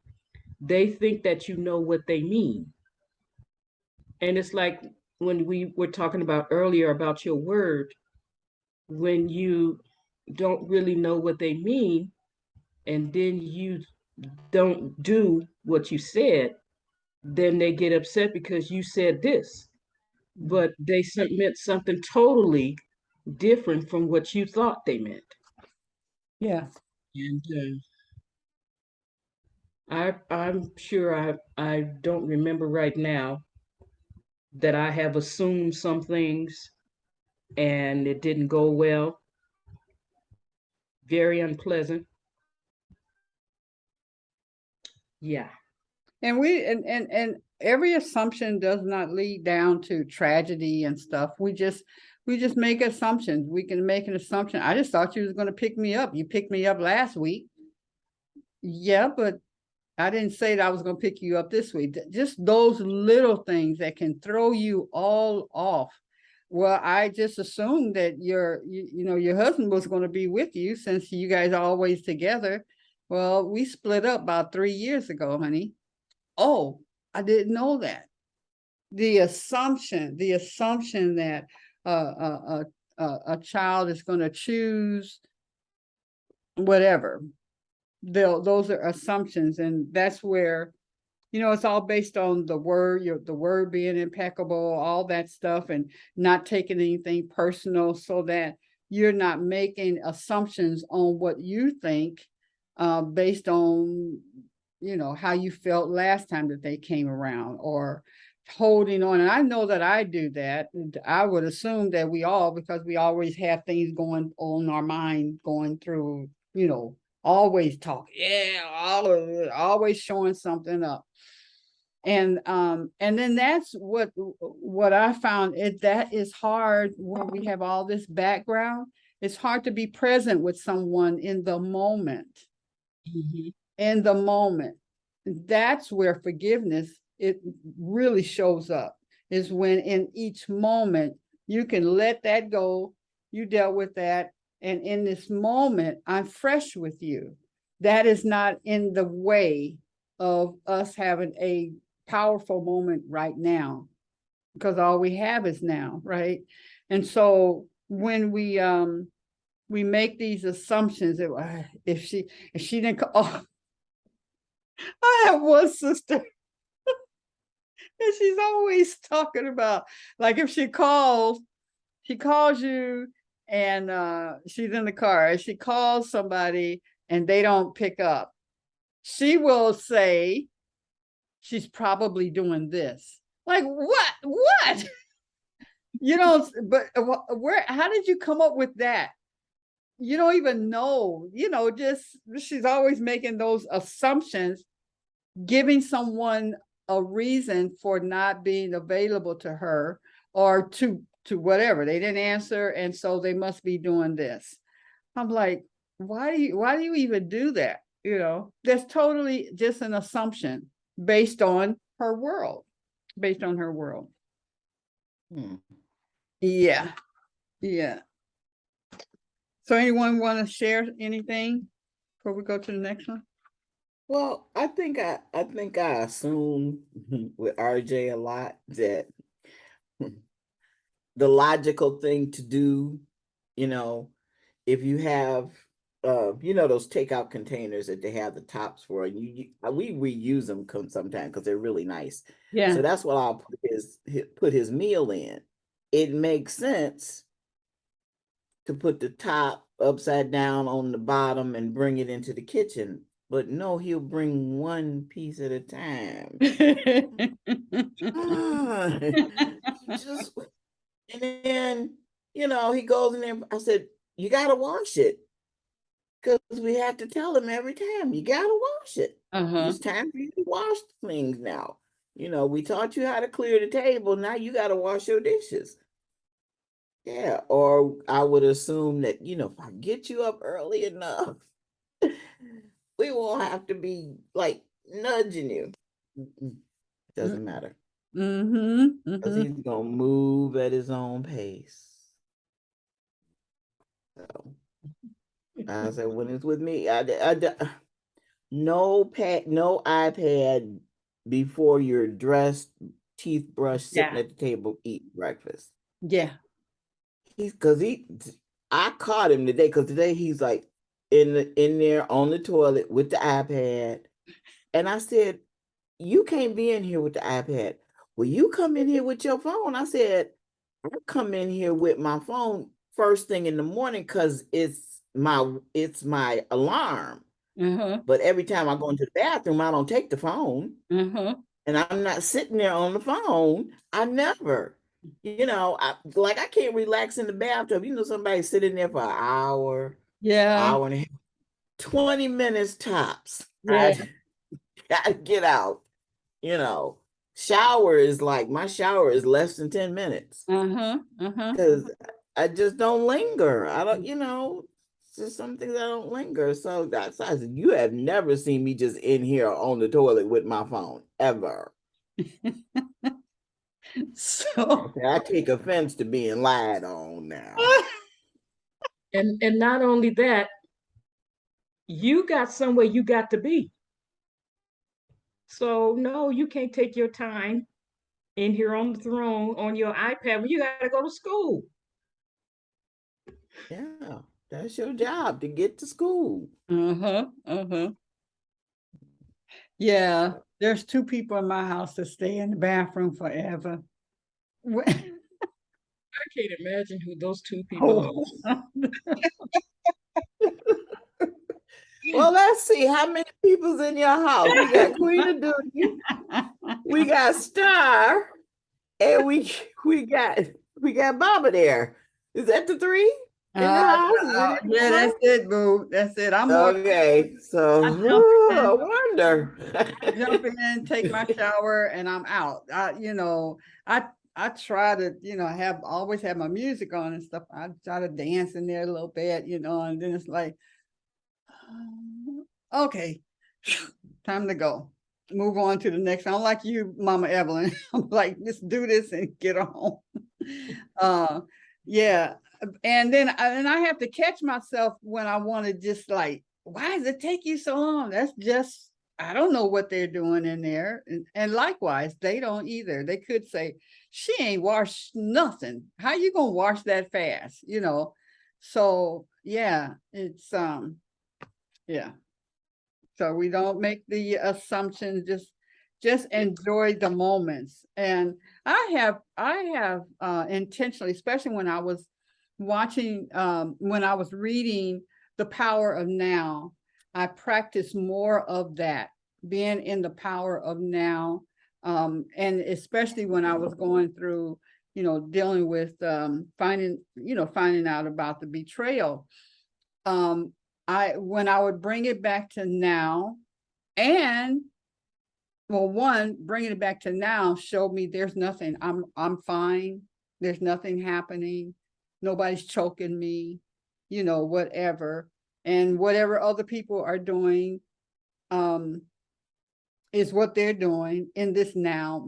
they think that you know what they mean. And it's like when we were talking about earlier about your word, when you don't really know what they mean, and then you don't do what you said, then they get upset because you said this, but they meant something totally different from what you thought they meant. Yeah. And I'm sure I don't remember right now that I have assumed some things and it didn't go well. Very unpleasant. Yeah. And and every assumption does not lead down to tragedy and stuff. We just make assumptions. We can make an assumption. I just thought you was going to pick me up. You picked me up last week. Yeah, but I didn't say that I was going to pick you up this week. Just those little things that can throw you all off. Well, I just assumed that your husband was going to be with you since you guys are always together. Well, we split up about 3 years ago, honey. Oh, I didn't know that. The assumption that a child is going to choose whatever. Those are assumptions, and that's where it's all based on the word, the word being impeccable, all that stuff, and not taking anything personal, so that you're not making assumptions on what you think, based on how you felt last time that they came around, or holding on. And I know that I do that. I would assume that because we always have things going on our mind, going through, always talk, always showing something up. And then that's what I found, that is hard when we have all this background. It's hard to be present with someone in the moment. Mm-hmm. In the moment. That's where forgiveness, it really shows up, is when in each moment you can let that go. You dealt with that, and in this moment I'm fresh with you. That is not in the way of us having a powerful moment right now, because all we have is now, right? And so when we make these assumptions that if she didn't I have one sister and she's always talking about, like, if she calls you and she's in the car and she calls somebody and they don't pick up, she will say she's probably doing this. Like, what? But how did you come up with that? You don't even know, just she's always making those assumptions, giving someone a reason for not being available to her, or to whatever. They didn't answer, and so they must be doing this. I'm like, why do you even do that? That's totally just an assumption based on her world. based on her world. Hmm. Yeah. Yeah. So anyone want to share anything before we go to the next one? Well, I think I assume with RJ a lot that the logical thing to do, you know, if you have those takeout containers that they have the tops for, and we reuse them sometimes because they're really nice. Yeah. So that's what I'll put his meal in. It makes sense to put the top upside down on the bottom and bring it into the kitchen. But no, he'll bring one piece at a time. Just and then he goes in there. I said, you gotta wash it. Because we have to tell him every time, you gotta wash it. It's time for you to wash things now. We taught you how to clear the table. Now you gotta wash your dishes. Yeah, or I would assume that, if I get you up early enough, we won't have to be like nudging you. Doesn't matter. Because he's gonna move at his own pace. So I said, when it's with me, no iPad before you're dressed, teeth brushed, sitting at the table, eating breakfast. Yeah. I caught him today because today he's like in there on the toilet with the iPad. And I said, you can't be in here with the iPad. Well, you come in here with your phone. I said, I come in here with my phone first thing in the morning because it's my alarm. But every time I go into the bathroom, I don't take the phone. And I'm not sitting there on the phone. I never. I can't relax in the bathtub. Somebody sitting there for an hour, hour and a half, 20 minutes tops. Yeah. I gotta get out. Shower is like my shower is less than 10 minutes. Because I just don't linger. I don't, it's just some things I don't linger. So that's I said, you have never seen me just in here on the toilet with my phone ever. So I take offense to being lied on now. And not only that, you got somewhere you got to be. So no, you can't take your time in here on the throne on your iPad when you gotta go to school. Yeah, that's your job to get to school. Yeah, there's two people in my house that stay in the bathroom forever. I can't imagine who those two people are. Well, let's see how many people's in your house. We got Queen Aduni, we got Star, and we got Baba there. Is that the three in the house? Yeah, that's it, boo. That's it. I'm okay. So I wonder. Jump in, take my shower, and I'm out. I try to, always have my music on and stuff. I try to dance in there a little bit, and then it's like, okay, time to go. Move on to the next. I don't like you, Mama Evelyn. I'm like, let's do this and get on. Yeah. And then I have to catch myself when I want to just like, why does it take you so long? That's just, I don't know what they're doing in there. And likewise, they don't either. They could say, she ain't washed nothing. How you gonna wash that fast? So yeah, it's yeah. So we don't make the assumptions, just enjoy the moments. And I have intentionally, especially when I was watching, when I was reading The Power of Now, I practiced more of that, being in the power of now. And especially when I was going through, dealing with finding out about the betrayal. When I would bring it back to now, and one, bringing it back to now showed me there's nothing, I'm fine. There's nothing happening. Nobody's choking me, whatever. And whatever other people are doing, is what they're doing in this now,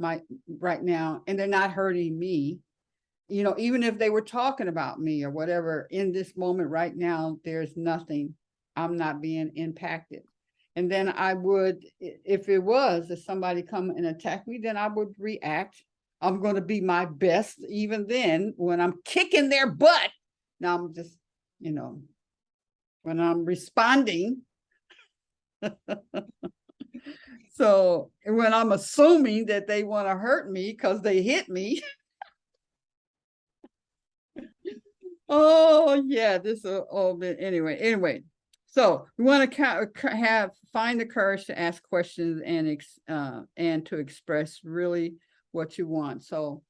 right now, and they're not hurting me. You know, even if they were talking about me or whatever, in this moment right now, there's nothing. I'm not being impacted. And then I would, if somebody come and attack me, then I would react. I'm going to be my best even then when I'm kicking their butt. Now I'm just, you know, when I'm responding. So when I'm assuming that they want to hurt me because they hit me. Oh yeah, this is all bit anyway. So we want to find the courage to ask questions and to express really what you want. So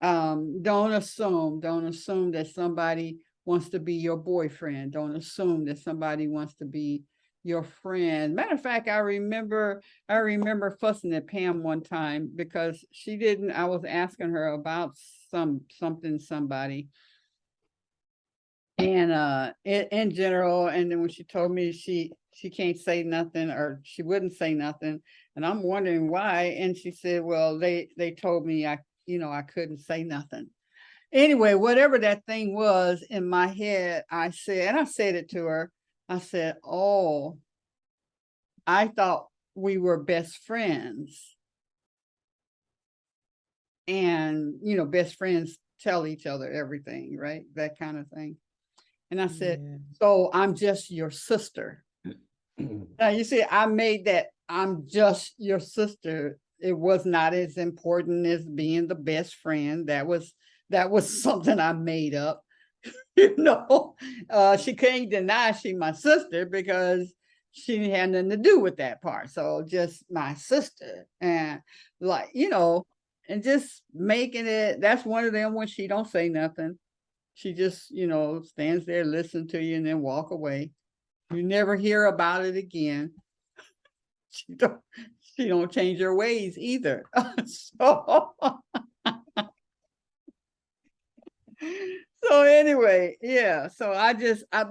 don't assume that somebody wants to be your boyfriend. Don't assume that somebody wants to be your friend. Matter of fact, I remember fussing at Pam one time because she didn't. I was asking her about somebody. And in general, and then when she told me she can't say nothing, or she wouldn't say nothing, and I'm wondering why, and she said, well, they told me I couldn't say nothing. Anyway, whatever that thing was in my head, I said it to her. I said, oh, I thought we were best friends. And best friends tell each other everything, right? That kind of thing. And I said, Yeah. so I'm just your sister. Now you see, I made that I'm just your sister. It was not as important as being the best friend. That was something I made up. She can't deny she my sister because she had nothing to do with that part. So just my sister, and and just making it. That's one of them when she don't say nothing. She just, stands there, listen to you, and then walk away. You never hear about it again. She don't change her ways either. So anyway, yeah. So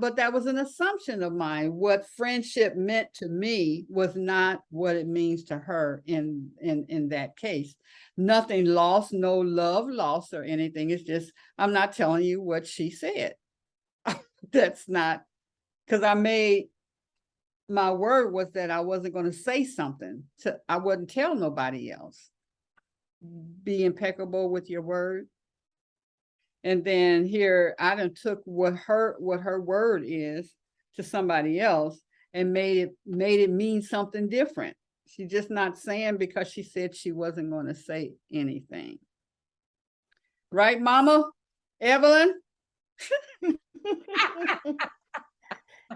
but that was an assumption of mine. What friendship meant to me was not what it means to her in that case. Nothing lost, no love lost or anything. It's just, I'm not telling you what she said. That's not, because my word was that I wasn't going to say something. I wouldn't tell nobody else. Be impeccable with your word. And then here I done took what her word is to somebody else and made it mean something different. She's just not saying because she said she wasn't going to say anything. Right, Mama? Evelyn?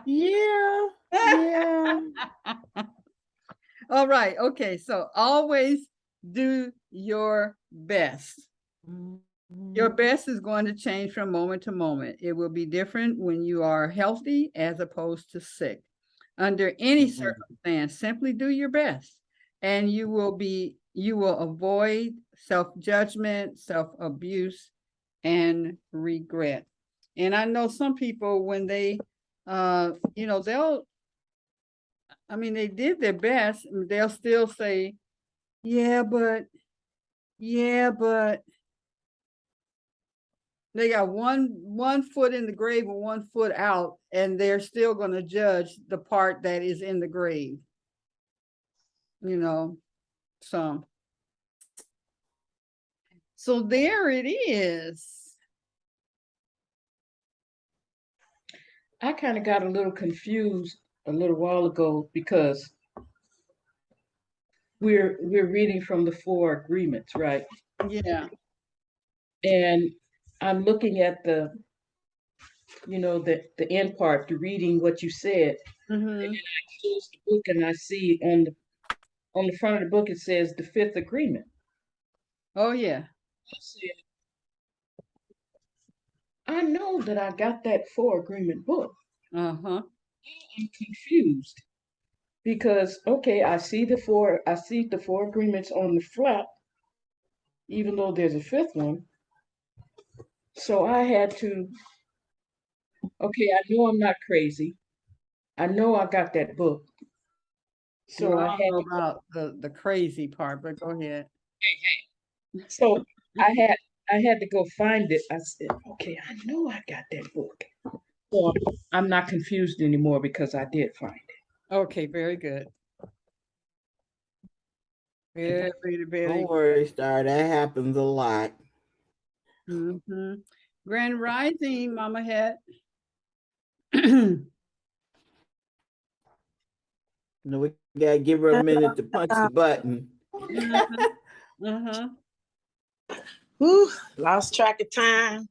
Yeah. All right. Okay. So always do your best. Your best is going to change from moment to moment. It will be different when you are healthy as opposed to sick. Under any circumstance, simply do your best, and you will avoid self-judgment, self-abuse, and regret. And I know some people, when they they did their best, they'll still say, yeah, but they got one foot in the grave and one foot out, and they're still going to judge the part that is in the grave. So there it is. I kind of got a little confused a little while ago because we're reading from the 4 agreements, right? Yeah. And I'm looking at the end part, the reading what you said. And then I close the book and I see on the front of the book it says the 5th agreement. Oh yeah. I said, I know that I got that 4 agreement book. Uh-huh. I'm confused because okay, I see the 4 agreements on the flap, even though there's a 5th one. So I had to, okay, I know I'm not crazy. I know I got that book. So Well, I I had don't know to go, about the crazy part, but go ahead. so I had to go find it. I said, okay, I know I got that book. So I'm not confused anymore because I did find it. Okay, very good. Very, very. Don't worry, Star. That happens a lot. Mm-hmm. Grand Rising, Mama Het. You know, we gotta give her a minute to punch the button. Uh-huh. Whew, lost track of time.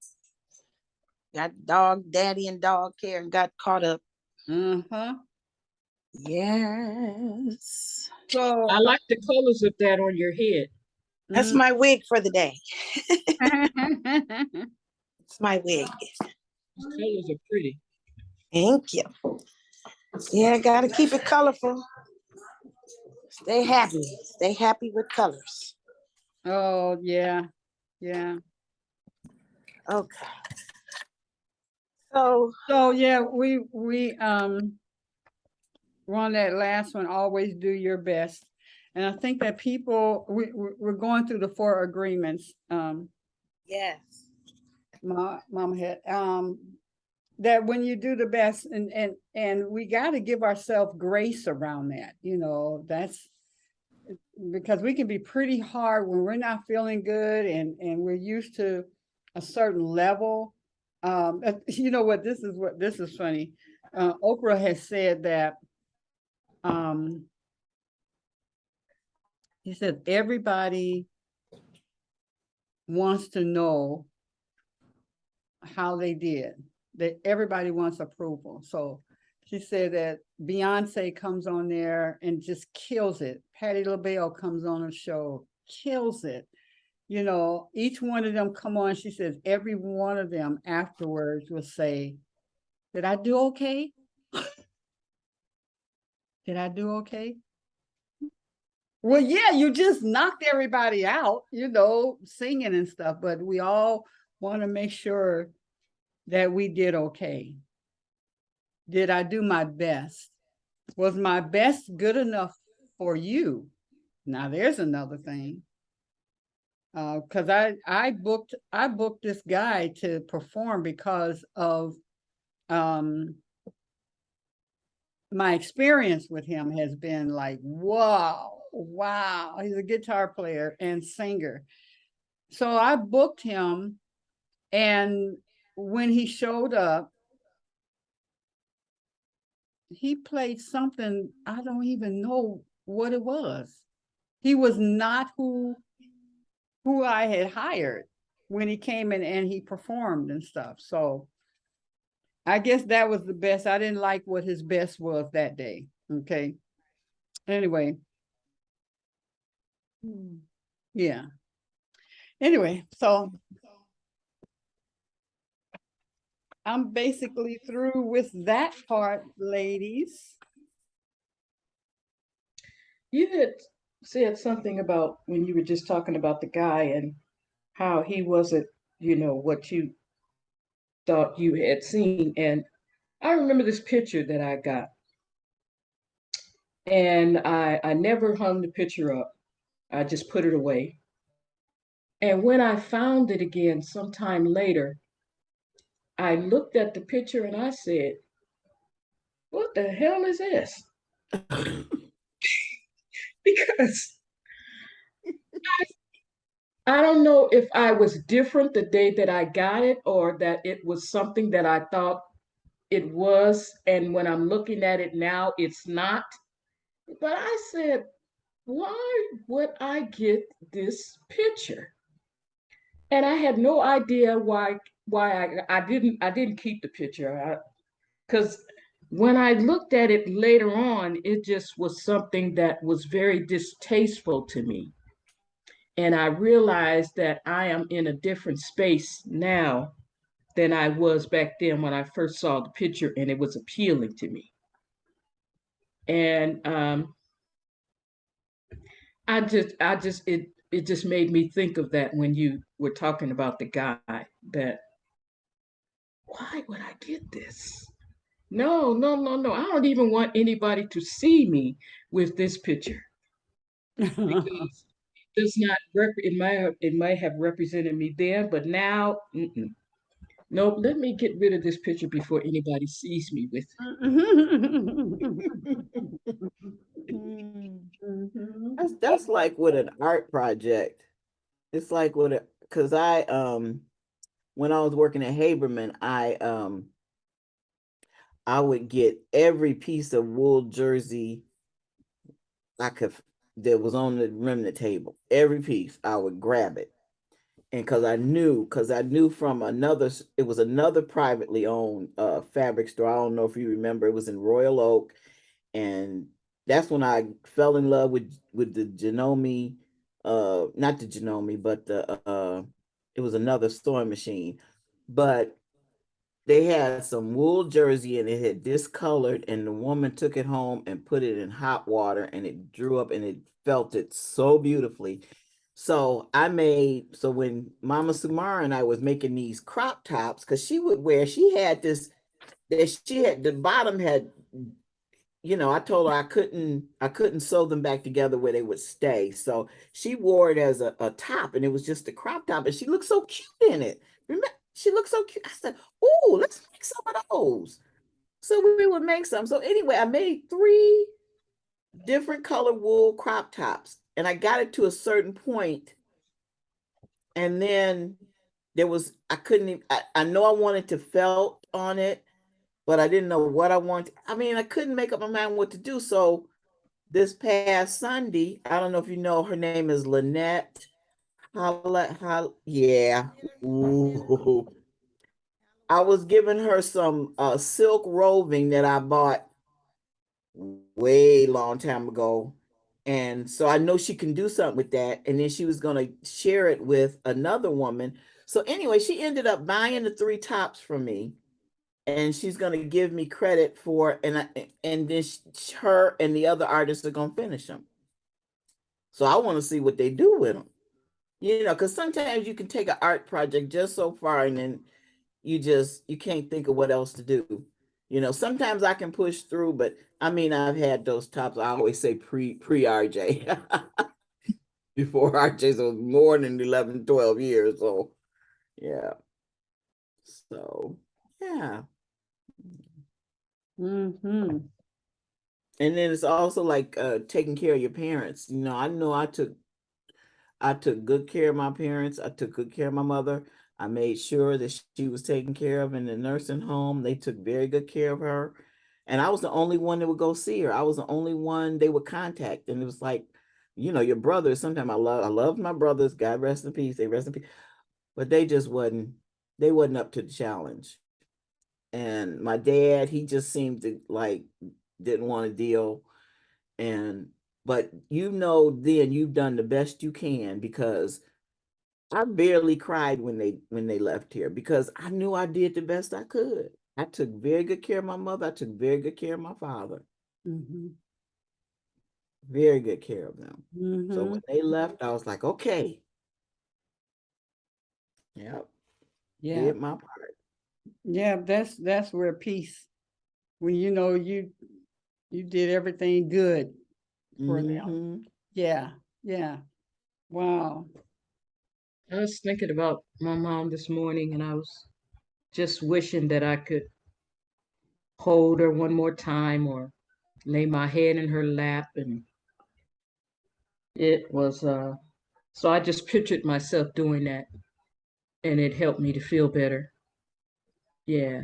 Got dog daddy and dog care and got caught up. Uh-huh. Yes. So I like the colors of that on your head. That's my wig for the day. mm. It's my wig. These colors are pretty. Thank you. Yeah, gotta keep it colorful. Stay happy. Stay happy with colors. Oh yeah, yeah. Okay. So So yeah, on that last one, always do your best. And I think that people we're going through the 4 agreements. yes. Mama had that when you do the best and we got to give ourselves grace around that, that's because we can be pretty hard when we're not feeling good and we're used to a certain level. You know what this is funny. Oprah has said that he said everybody wants to know how they did, that everybody wants approval. So she said that Beyonce comes on there and just kills it. Patti LaBelle comes on a show, kills it. Each one of them come on. She says every one of them afterwards will say, did I do okay? Did I do okay? Well, yeah, you just knocked everybody out, singing and stuff, but we all want to make sure that we did okay. Did I do my best? Was my best good enough for you? Now there's another thing. Because I booked this guy to perform because of my experience with him has been like, wow. He's a guitar player and singer. So I booked him, and when he showed up, he played something, I don't even know what it was. He was not who I had hired when he came in and he performed and stuff. So I guess that was the best. I didn't like what his best was that day. Okay. Anyway. Yeah. Anyway, so I'm basically through with that part, ladies. You had said something about when you were just talking about the guy and how he wasn't, what you thought you had seen. And I remember this picture that I got. And I never hung the picture up. I just put it away. And when I found it again sometime later, I looked at the picture and I said, what the hell is this? Because I don't know if I was different the day that I got it or that it was something that I thought it was. And when I'm looking at it now, it's not. But I said, why would I get this picture? And I had no idea why I didn't keep the picture. Because when I looked at it later on, it just was something that was very distasteful to me. And I realized that I am in a different space now than I was back then when I first saw the picture, and it was appealing to me. And it just made me think of that when you were talking about the guy, that why would I get this? No, no, no, no. I don't even want anybody to see me with this picture because it does not it might have represented me then, but now, mm-mm. Nope. Let me get rid of this picture before anybody sees me with it. Mhm. That's like with an art project. It's like with a because I when I was working at Haberman, I would get every piece of wool jersey I could that was on the remnant table. Every piece, I would grab it. And because I knew from it was another privately owned fabric store. I don't know if you remember, it was in Royal Oak. And that's when I fell in love with the Janome, not the Janome, but it was another sewing machine. But they had some wool jersey and it had discolored, and the woman took it home and put it in hot water and it drew up and it felt it so beautifully. So when Mama Sumara and I was making these crop tops, because she had this that she had the bottom had, I told her I couldn't sew them back together where they would stay. So she wore it as a top, and it was just a crop top, and she looked so cute in it. Remember, she looked so cute. I said, "Oh, let's make some of those." So we would make some. So anyway, I made 3 different color wool crop tops, and I got it to a certain point, and then I couldn't even, I know I wanted to felt on it, but I didn't know what I wanted. I mean, I couldn't make up my mind what to do. So this past Sunday, I don't know if you know, her name is Lynette. Yeah. Ooh. I was giving her some silk roving that I bought way long time ago. And so I know she can do something with that. And then she was going to share it with another woman. So anyway, she ended up buying the 3 tops from me, and she's going to give me credit for, and then her and the other artists are going to finish them. So I want to see what they do with them. Because sometimes you can take an art project just so far, and then you can't think of what else to do. Sometimes I can push through, but I mean, I've had those tops. I always say pre RJ before RJ, so more than 11, 12 years. So yeah. So yeah. Mhm. And then it's also like taking care of your parents. I know I took good care of my parents. I took good care of my mother. I made sure that she was taken care of in the nursing home. They took very good care of her. And I was the only one that would go see her. I was the only one they would contact. And it was like, your brothers, sometimes I loved my brothers, God rest in peace. They rest in peace. But they wasn't up to the challenge. And my dad, he just seemed to like didn't want to deal. But then you've done the best you can, because I barely cried when they left here, because I knew I did the best I could. I took very good care of my mother. I took very good care of my father. Mhm. Very good care of them. So Mhm. when they left, I was like, okay, yep, Yeah. did my part. Yeah, that's where peace, when you did everything good for them. Mm-hmm. Yeah. Yeah. Wow. I was thinking about my mom this morning, and I was just wishing that I could hold her one more time or lay my head in her lap. And it was, so I just pictured myself doing that, and it helped me to feel better. Yeah.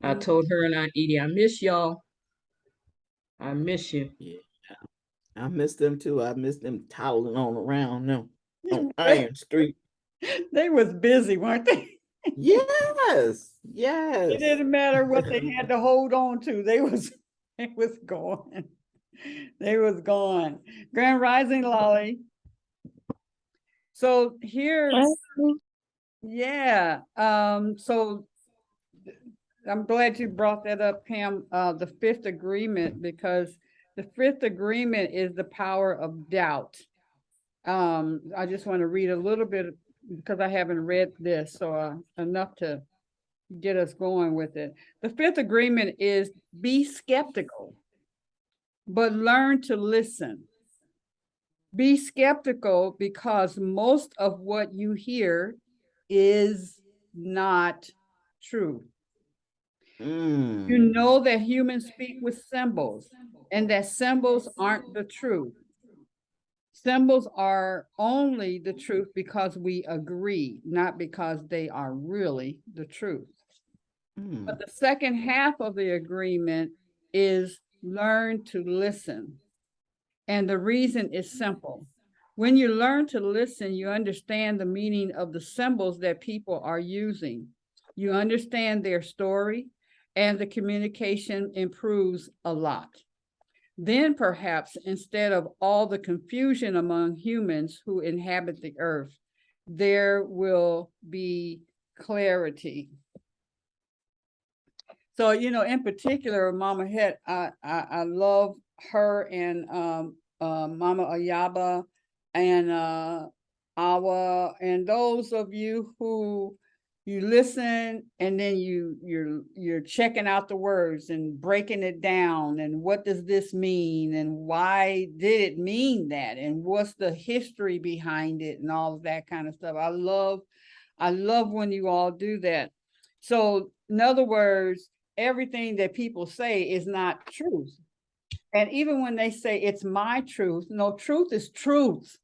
I Mm. told her and Aunt Edie, I miss y'all. I miss you. Yeah, I miss them too. I miss them toddling on around them on They Iron Street. they was busy, weren't they? Yes, It yes. didn't matter what they had to hold on to. They was gone. They was gone. Grand Rising, Lolly. So here's, yeah. So I'm glad you brought that up, Pam, the fifth agreement, because the fifth agreement is the power of doubt. I just want to read a little bit because I haven't read this, so enough to get us going with it. The fifth agreement is be skeptical, but learn to listen. Be skeptical because most of what you hear is not true. You know that humans speak with symbols and that symbols aren't the truth. Symbols are only the truth because we agree, not because they are really the truth. But the second half of the agreement is learn to listen. And the reason is simple. When you learn to listen, you understand the meaning of the symbols that people are using. You understand their story, and the communication improves a lot. Then perhaps instead of all the confusion among humans who inhabit the earth, there will be clarity. So, in particular, Mama Het, I love her and Mama Ayaba and Awa, and those of you who you listen and then you're checking out the words and breaking it down, and what does this mean, and why did it mean that, and what's the history behind it, and all of that kind of stuff. I love when you all do that. So in other words, everything that people say is not truth. And even when they say it's my truth, no, truth is truth.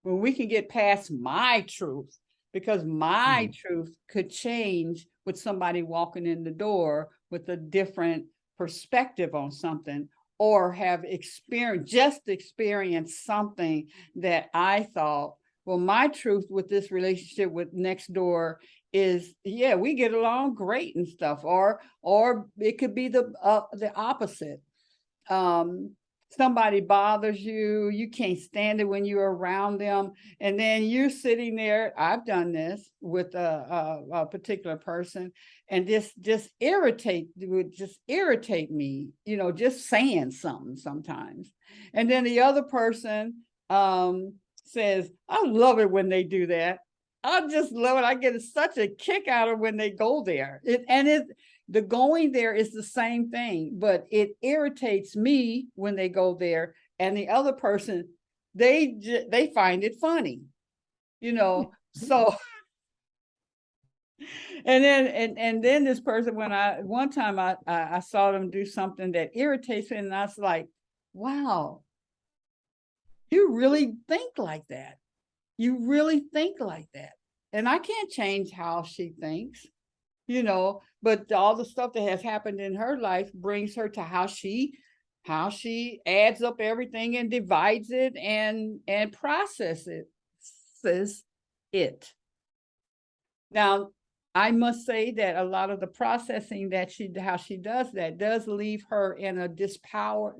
When we can get past my truth, because my truth could change with somebody walking in the door with a different perspective on something, or have experienced something that I thought, well, my truth with this relationship with next door is, yeah, we get along great and stuff, or it could be the opposite. Somebody bothers you, you can't stand it when you're around them, and then you're sitting there. I've done this with a particular person, and this would just irritate me, just saying something sometimes. And then the other person says, I love it when they do that. I just love it. I get such a kick out of when they go there. The going there is the same thing, but it irritates me when they go there, and the other person, they find it funny, so. And then this person, one time I saw them do something that irritates me, and I was like, wow, you really think like that. You really think like that. And I can't change how she thinks, but all the stuff that has happened in her life brings her to how she adds up everything and divides it and processes it. Now, I must say that a lot of the processing how she does that does leave her in a disempowered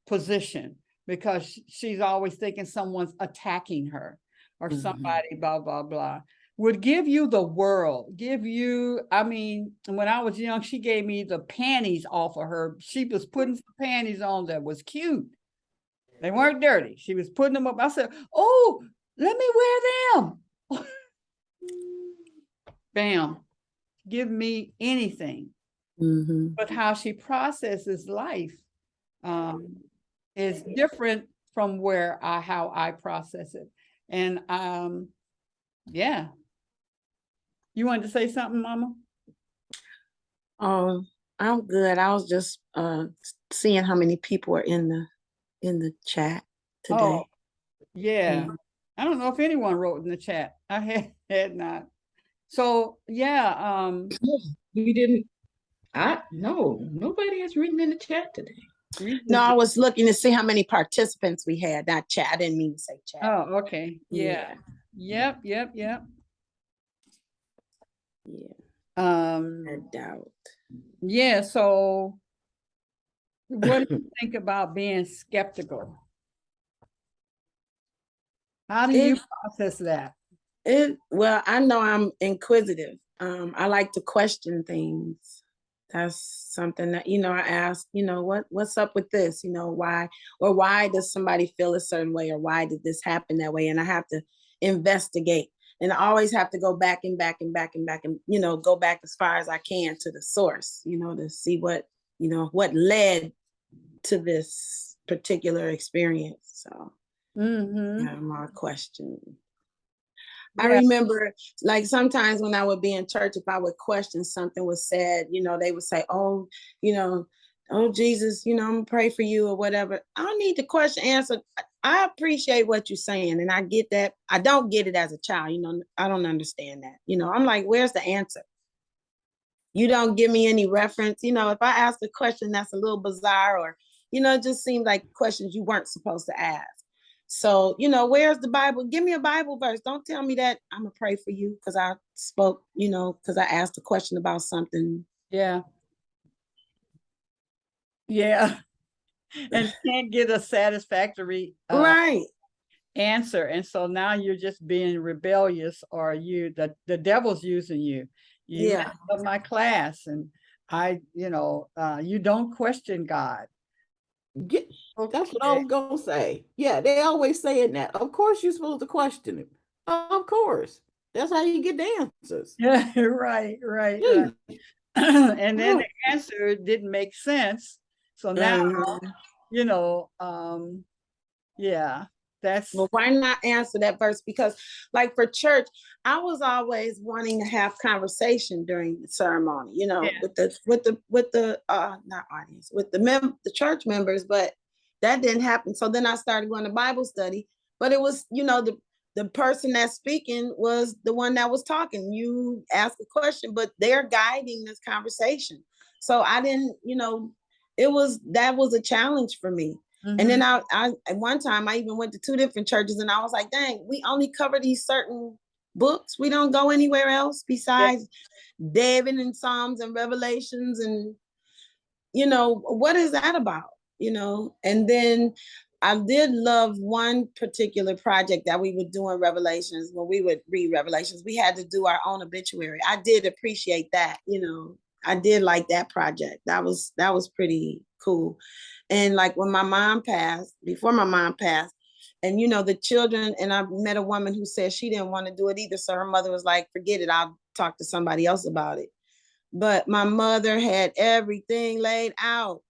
position, because she's always thinking someone's attacking her, or somebody blah, blah, blah. Would give you the world, when I was young, she gave me the panties off of her. She was putting some panties on that was cute. They weren't dirty. She was putting them up. I said, oh, let me wear them. Bam, give me anything. But how she processes life is different from how I process it. And yeah. You wanted to say something, Mama? I'm good. I was just seeing how many people are in the chat today. Oh, yeah. I don't know if anyone wrote in the chat. I had not. So yeah, We didn't. No, nobody has written in the chat today. No, I was looking to see how many participants we had. Not chat. I didn't mean to say chat. Oh, okay. Yeah. Yep. Yeah. I doubt. Yeah. So what do you think about being skeptical? How do you process that? Well, I know I'm inquisitive. I like to question things. That's something that, I ask, what's up with this? Why does somebody feel a certain way, or why did this happen that way? And I have to investigate. And I always have to go back and back and back and back and, go back as far as I can to the source, to see what led to this particular experience. So my question. I remember, like, sometimes when I would be in church, if I would question something was said, they would say, oh, oh, Jesus, I'm gonna pray for you or whatever. I don't need the question answered. I appreciate what you're saying. And I get that. I don't get it as a child. I don't understand that. I'm like, where's the answer? You don't give me any reference. If I ask a question that's a little bizarre or, it just seemed like questions you weren't supposed to ask. So, where's the Bible? Give me a Bible verse. Don't tell me that I'm gonna pray for you because I spoke, because I asked a question about something. Yeah. Yeah. And can't get a satisfactory Right. answer. And so now you're just being rebellious, or the devil's using you. You Yeah. messed up my class, and you don't question God. That's what I was gonna say. Yeah, they always saying that. Of course you're supposed to question him. Of course. That's how you get the answers. Yeah, right. And then the answer didn't make sense. So now, yeah, that's. Well, why not answer that verse? Because, like, for church, I was always wanting to have conversation during the ceremony, with the not audience, with the church members, but that didn't happen. So then I started going to Bible study, but it was, the person that's speaking was the one that was talking. You ask a question, but they're guiding this conversation. So I didn't, that was a challenge for me. And then I at one time I even went to 2 different churches, and I was like, dang, we only cover these certain books. We don't go anywhere else besides David and Psalms and Revelations. And, what is that about? And then I did love one particular project that we would do in Revelations. When we would read Revelations, we had to do our own obituary. I did appreciate that. I did like that project. That was pretty cool. And like when my mom passed, before my mom passed, and the children, and I met a woman who said she didn't want to do it either. So her mother was like, forget it, I'll talk to somebody else about it. But my mother had everything laid out.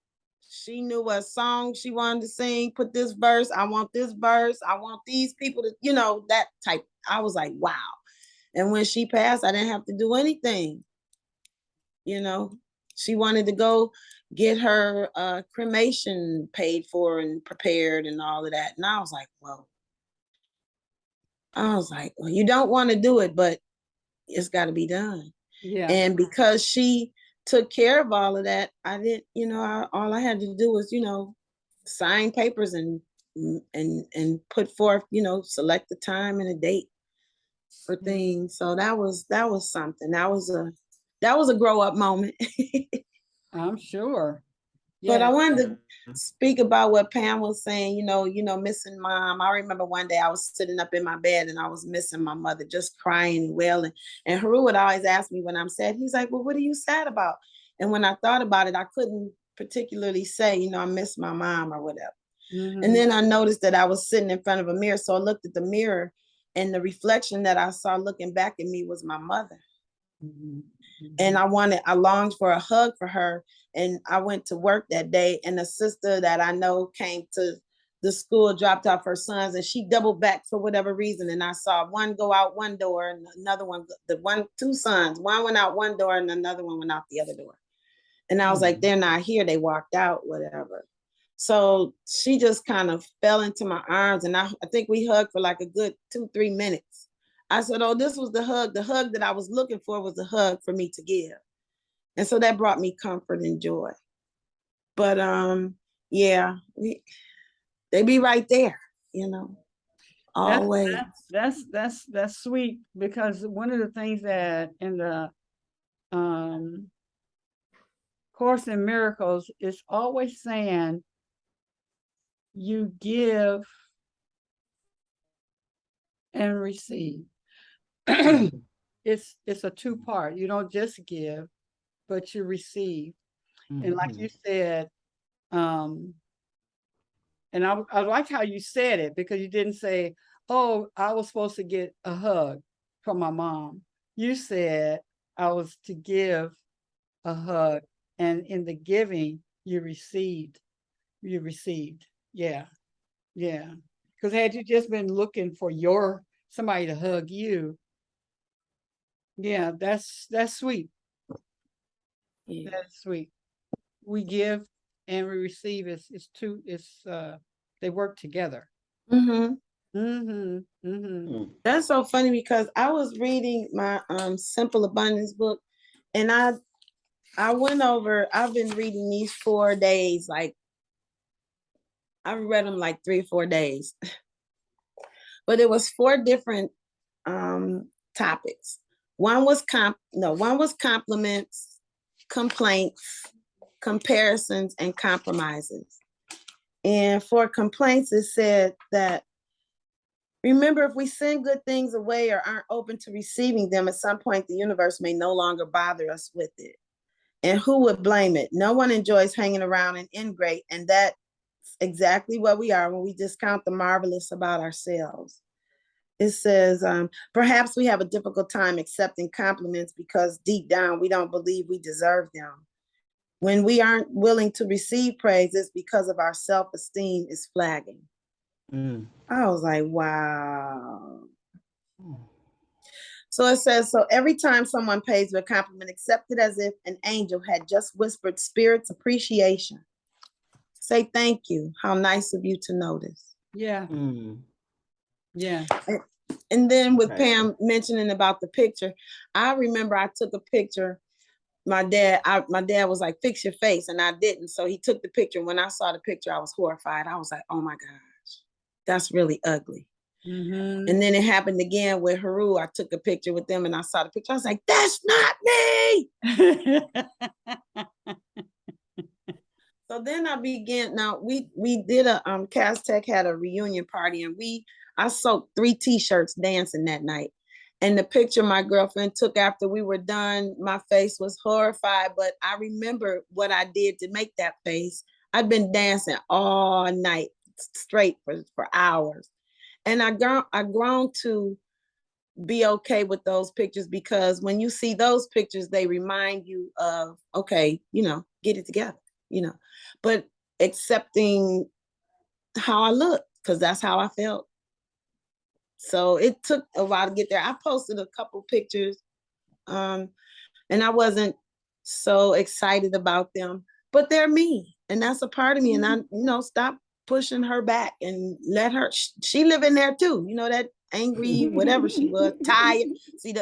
She knew what song she wanted to sing, put this verse, I want this verse, I want these people to, that type. I was like, wow. And when she passed, I didn't have to do anything. She wanted to go get her cremation paid for and prepared and all of that. And I was like, whoa. I was like, well, you don't want to do it, but it's got to be done. Yeah. And because she took care of all of that, I didn't, all I had to do was, sign papers and put forth, select the time and a date for things. So that was something. That was a grow up moment. I'm sure. But I wanted to speak about what Pam was saying, missing mom. I remember one day I was sitting up in my bed and I was missing my mother, just crying and wailing. And Hetheru would always ask me when I'm sad, he's like, well, what are you sad about? And when I thought about it, I couldn't particularly say, I miss my mom or whatever. And then I noticed that I was sitting in front of a mirror. So I looked at the mirror, and the reflection that I saw looking back at me was my mother. And I longed for a hug for her. And I went to work that day, and a sister that I know came to the school, dropped off her sons, and she doubled back for whatever reason. And I saw one go out one door and another one, two sons, one went out one door and another one went out the other door. And I was like, they're not here. They walked out, whatever. So she just kind of fell into my arms, and I think we hugged for like a good 2-3 minutes. I said, oh, this was the hug. The hug that I was looking for was a hug for me to give. And so that brought me comfort and joy. But yeah, they be right there, always. That's sweet, because one of the things that in the Course in Miracles is always saying you give and receive. It's a 2-part. You don't just give, but you receive. And like you said, and I like how you said it, because you didn't say, oh, I was supposed to get a hug. from my mom. You said I was to give a hug, and in the giving, you received. You received. Yeah. Yeah. Because had you just been looking for somebody to hug you, yeah, that's sweet. Yeah. That's sweet. We give and we receive. They work together. Mm-hmm. Mm-hmm. Mm-hmm. Mm. That's so funny because I was reading my Simple Abundance book, and I've been reading these 4 days, like I've read them like 3 or 4 days. But it was 4 different topics. One was compliments, complaints, comparisons, and compromises. And for complaints, it said that, remember, if we send good things away or aren't open to receiving them, at some point the universe may no longer bother us with it. And who would blame it? No one enjoys hanging around and ingrate, and that's exactly what we are when we discount the marvelous about ourselves. It says, perhaps we have a difficult time accepting compliments because deep down we don't believe we deserve them. When we aren't willing to receive praise, it's because of our self-esteem is flagging. Mm. I was like, wow. So it says, so every time someone pays you a compliment, accept it as if an angel had just whispered spirit's appreciation. Say thank you. How nice of you to notice. Yeah. Mm. Yeah. And then with Okay. Pam mentioning about the picture, I remember I took a picture. My dad was like, fix your face. And I didn't. So he took the picture. When I saw the picture, I was horrified. I was like, oh my gosh, that's really ugly. Mm-hmm. And then it happened again with Hetheru. I took a picture with them and I saw the picture. I was like, that's not me. So then I began. Now we did a Castech had a reunion party, and I sold 3 t-shirts dancing that night. And the picture my girlfriend took after we were done, my face was horrified, but I remember what I did to make that face. I'd been dancing all night straight for hours. And I grown to be okay with those pictures, because when you see those pictures, they remind you of, okay, get it together, but accepting how I look, because that's how I felt. So it took a while to get there. I posted a couple pictures, and I wasn't so excited about them, but they're me, and that's a part of me. And I, stop pushing her back and let her, she live in there too. That angry, whatever she was, tired. See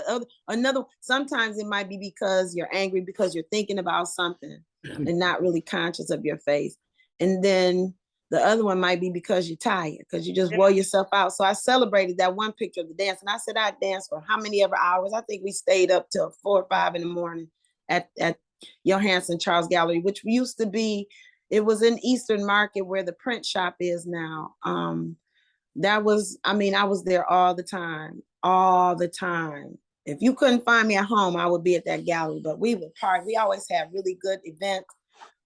sometimes it might be because you're angry because you're thinking about something and not really conscious of your face. And then the other one might be because you're tired, because you just wore yourself out. So I celebrated that one picture of the dance, and I said I danced for how many ever hours. I think we stayed up till 4 or 5 in the morning at Johansson Charles Gallery, which used to be, it was in Eastern Market where the print shop is now. I was there all the time. If you couldn't find me at home, I would be at that gallery, but we would party. We always had really good events.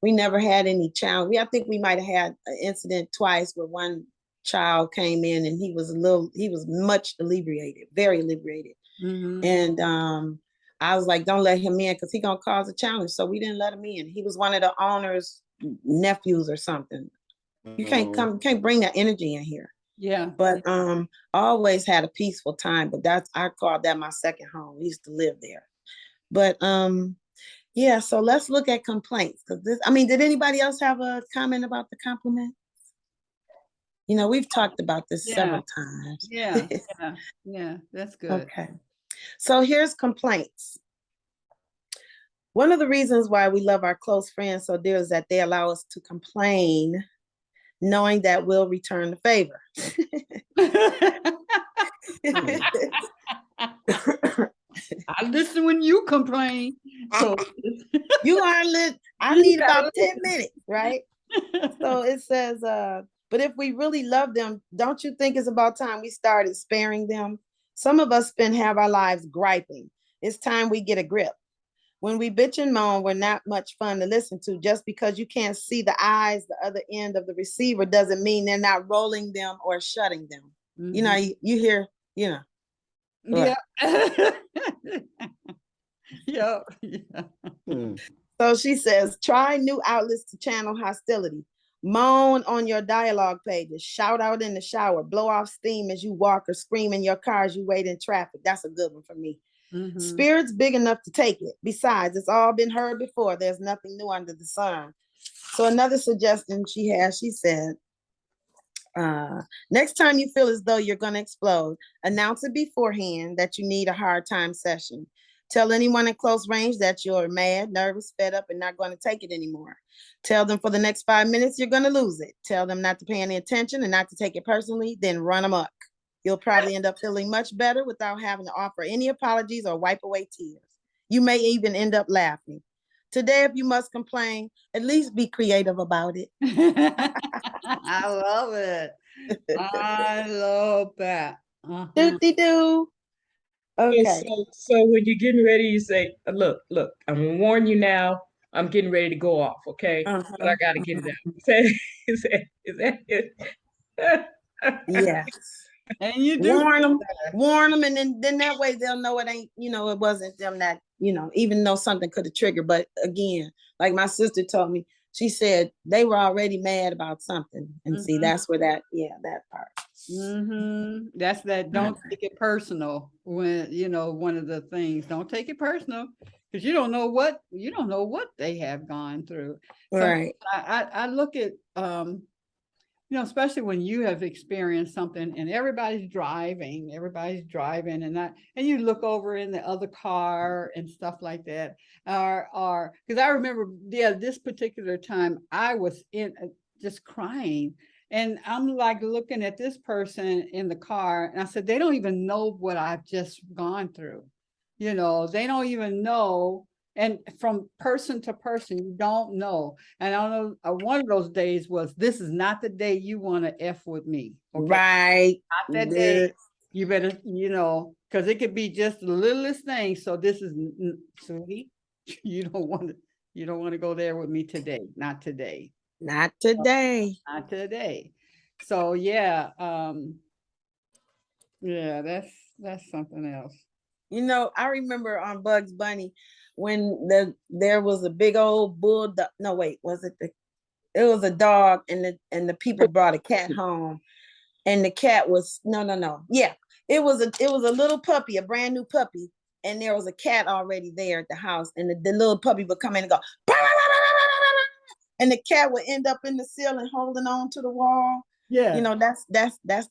We never had any challenge. I think we might have had an incident twice where one child came in and he was much inebriated, very inebriated. Mm-hmm. And I was like, don't let him in because he's gonna cause a challenge. So we didn't let him in. He was one of the owner's nephews or something. You can't bring that energy in here. Yeah. But I always had a peaceful time. But I called that my second home. We used to live there. But yeah, so let's look at complaints. Did anybody else have a comment about the compliment? We've talked about this several times. Yeah, that's good. Okay. So here's complaints. One of the reasons why we love our close friends so dear is that they allow us to complain, knowing that we'll return the favor. I listen when you complain. So you are lit. I need about 10 minutes, right? So it says, but if we really love them, don't you think it's about time we started sparing them? Some of us spend half our lives griping. It's time we get a grip. When we bitch and moan, we're not much fun to listen to. Just because you can't see the eyes, the other end of the receiver, doesn't mean they're not rolling them or shutting them. Mm-hmm. You hear, Yeah. Yeah. Yeah. Hmm. So she says, try new outlets to channel hostility. Moan on your dialogue pages, shout out in the shower, blow off steam as you walk or scream in your car as you wait in traffic. That's a good one for me. Mhm. Spirit's big enough to take it. Besides, it's all been heard before. There's nothing new under the sun. So another suggestion she has, she said, next time you feel as though you're going to explode, announce it beforehand that you need a hard time session. Tell anyone in close range that you're mad, nervous, fed up, and not going to take it anymore. Tell them for the next 5 minutes you're going to lose it. Tell them not to pay any attention and not to take it personally, then run amok. You'll probably end up feeling much better without having to offer any apologies or wipe away tears. You may even end up laughing. Today, if you must complain, at least be creative about it. I love it. I love that. Uh-huh. Doop-de-doo. And Okay. so when you're getting ready, you say, look, I'm gonna warn you now, I'm getting ready to go off, okay? But I gotta get it out. Is that it? Yeah. And you do Warn them, and then that way they'll know it ain't, it wasn't them that, even though something could have triggered. But again, like my sister told me, she said they were already mad about something. And see, that's where that part. That's that. Don't take it personal. When one of the things, don't take it personal, because you don't know what they have gone through. Right. So I look at especially when you have experienced something and everybody's driving, and you look over in the other car and stuff like that, or because I remember, this particular time I was just crying. And I'm like looking at this person in the car, and I said, they don't even know what I've just gone through. They don't even know. And from person to person, you don't know. And I know one of those days was, this is not the day you want to F with me. Okay? Right. Not that day. You better, because it could be just the littlest thing. So this is, sweetie, you don't want to go there with me today. Not today. Not today. Not today. So yeah, that's something else. I remember on Bugs Bunny when there was a big old bulldog. No, wait, it was a dog, and the people brought a cat home, and the cat was no. Yeah, it was a little puppy, a brand new puppy, and there was a cat already there at the house, and the little puppy would come in and go, bah, bah, bah, bah, bah, bah, bah, and the cat would end up in the ceiling holding on to the wall. Yeah. That's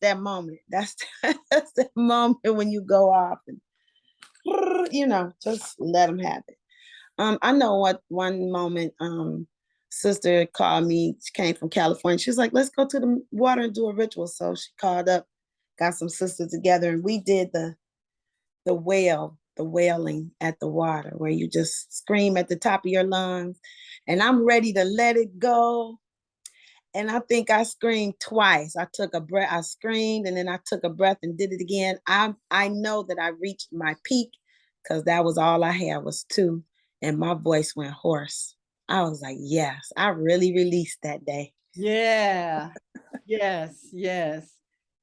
that moment. That's that moment when you go off and just let them have it. I know what one moment, sister called me, she came from California. She was like, let's go to the water and do a ritual. So she called up, got some sisters together, and we did the wailing at the water, where you just scream at the top of your lungs. And I'm ready to let it go. And I think I screamed twice. I took a breath, I screamed, and then I took a breath and did it again. I know that I reached my peak, because that was all I had was 2. And my voice went hoarse. I was like, yes, I really released that day. Yeah. Yes.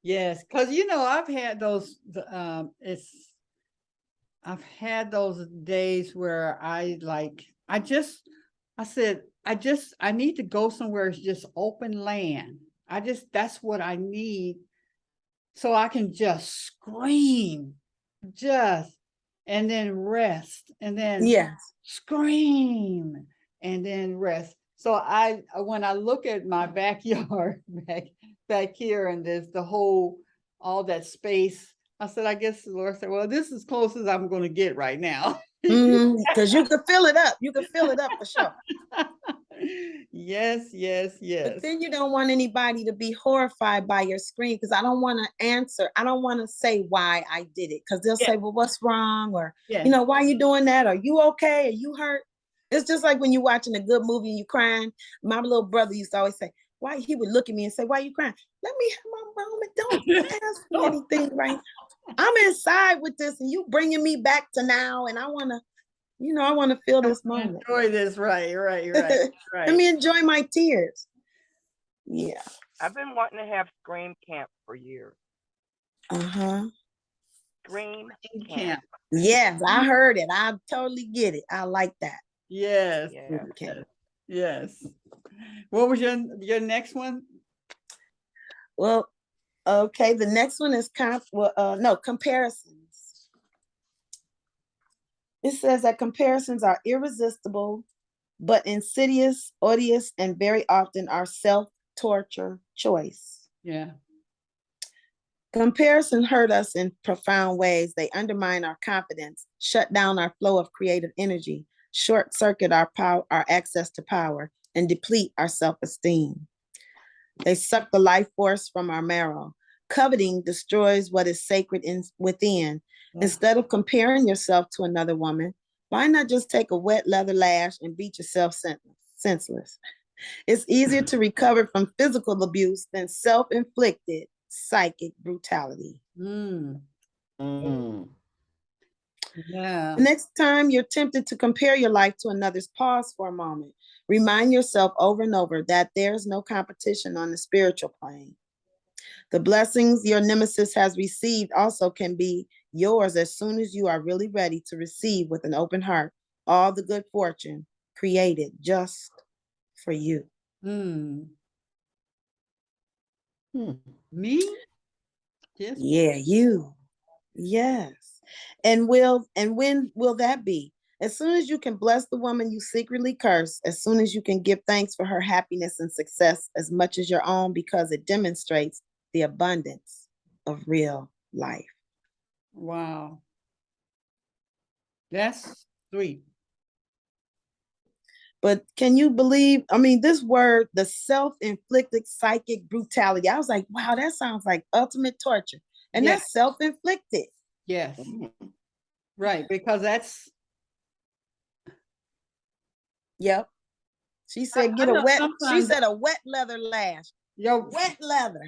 Because I've had those. I've had those days where I said, I need to go somewhere it's just open land. That's what I need, so I can just scream, and then rest, and then scream, and then rest. So when I look at my backyard back here, and there's all that space, I said, I guess the Lord said, well, this is as close as I'm going to get right now. Because you could fill it up. You could fill it up for sure. Yes. But then you don't want anybody to be horrified by your scream, because I don't want to answer. I don't want to say why I did it, because they'll say, well, what's wrong? Or, why are you doing that? Are you okay? Are you hurt? It's just like when you're watching a good movie and you're crying. My little brother used to always say, why? He would look at me and say, why are you crying? Let me have my moment. Don't ask me anything, right? I'm inside with this, and you bringing me back to now, and I want to feel this moment. Enjoy this, right. Let me enjoy my tears. Yeah. I've been wanting to have scream camp for years. Uh-huh. Screen In camp. camp. Yes, I heard it. I totally get it. I heard it. I totally get it. I like that. Yes, Yeah. Okay. yes. What was your next one? Well, okay. The next one is comparisons. It says that comparisons are irresistible, but insidious, odious, and very often our self-torture choice. Yeah. Comparison hurt us in profound ways. They undermine our confidence, shut down our flow of creative energy, short circuit our power, our access to power, and deplete our self-esteem. They suck the life force from our marrow. Coveting destroys what is sacred within. Instead of comparing yourself to another woman, why not just take a wet leather lash and beat yourself senseless? It's easier to recover from physical abuse than self-inflicted psychic brutality. Mm, Mm. yeah. The next time you're tempted to compare your life to another's, pause for a moment. Remind yourself over and over that there's no competition on the spiritual plane. The blessings your nemesis has received also can be yours as soon as you are really ready to receive with an open heart all the good fortune created just for you. Mm. Hmm. Me? Yes. Yeah, you. Yes. And when will that be? As soon as you can bless the woman you secretly curse, as soon as you can give thanks for her happiness and success as much as your own, because it demonstrates the abundance of real life. Wow. That's sweet. But can you believe? I mean, this word, the self-inflicted psychic brutality, I was like, wow, that sounds like ultimate torture. And Yeah. that's self-inflicted. Yes. Mm. Right. Because that's Yep. She said, I know she sometimes said a wet leather lash. your Wet leather.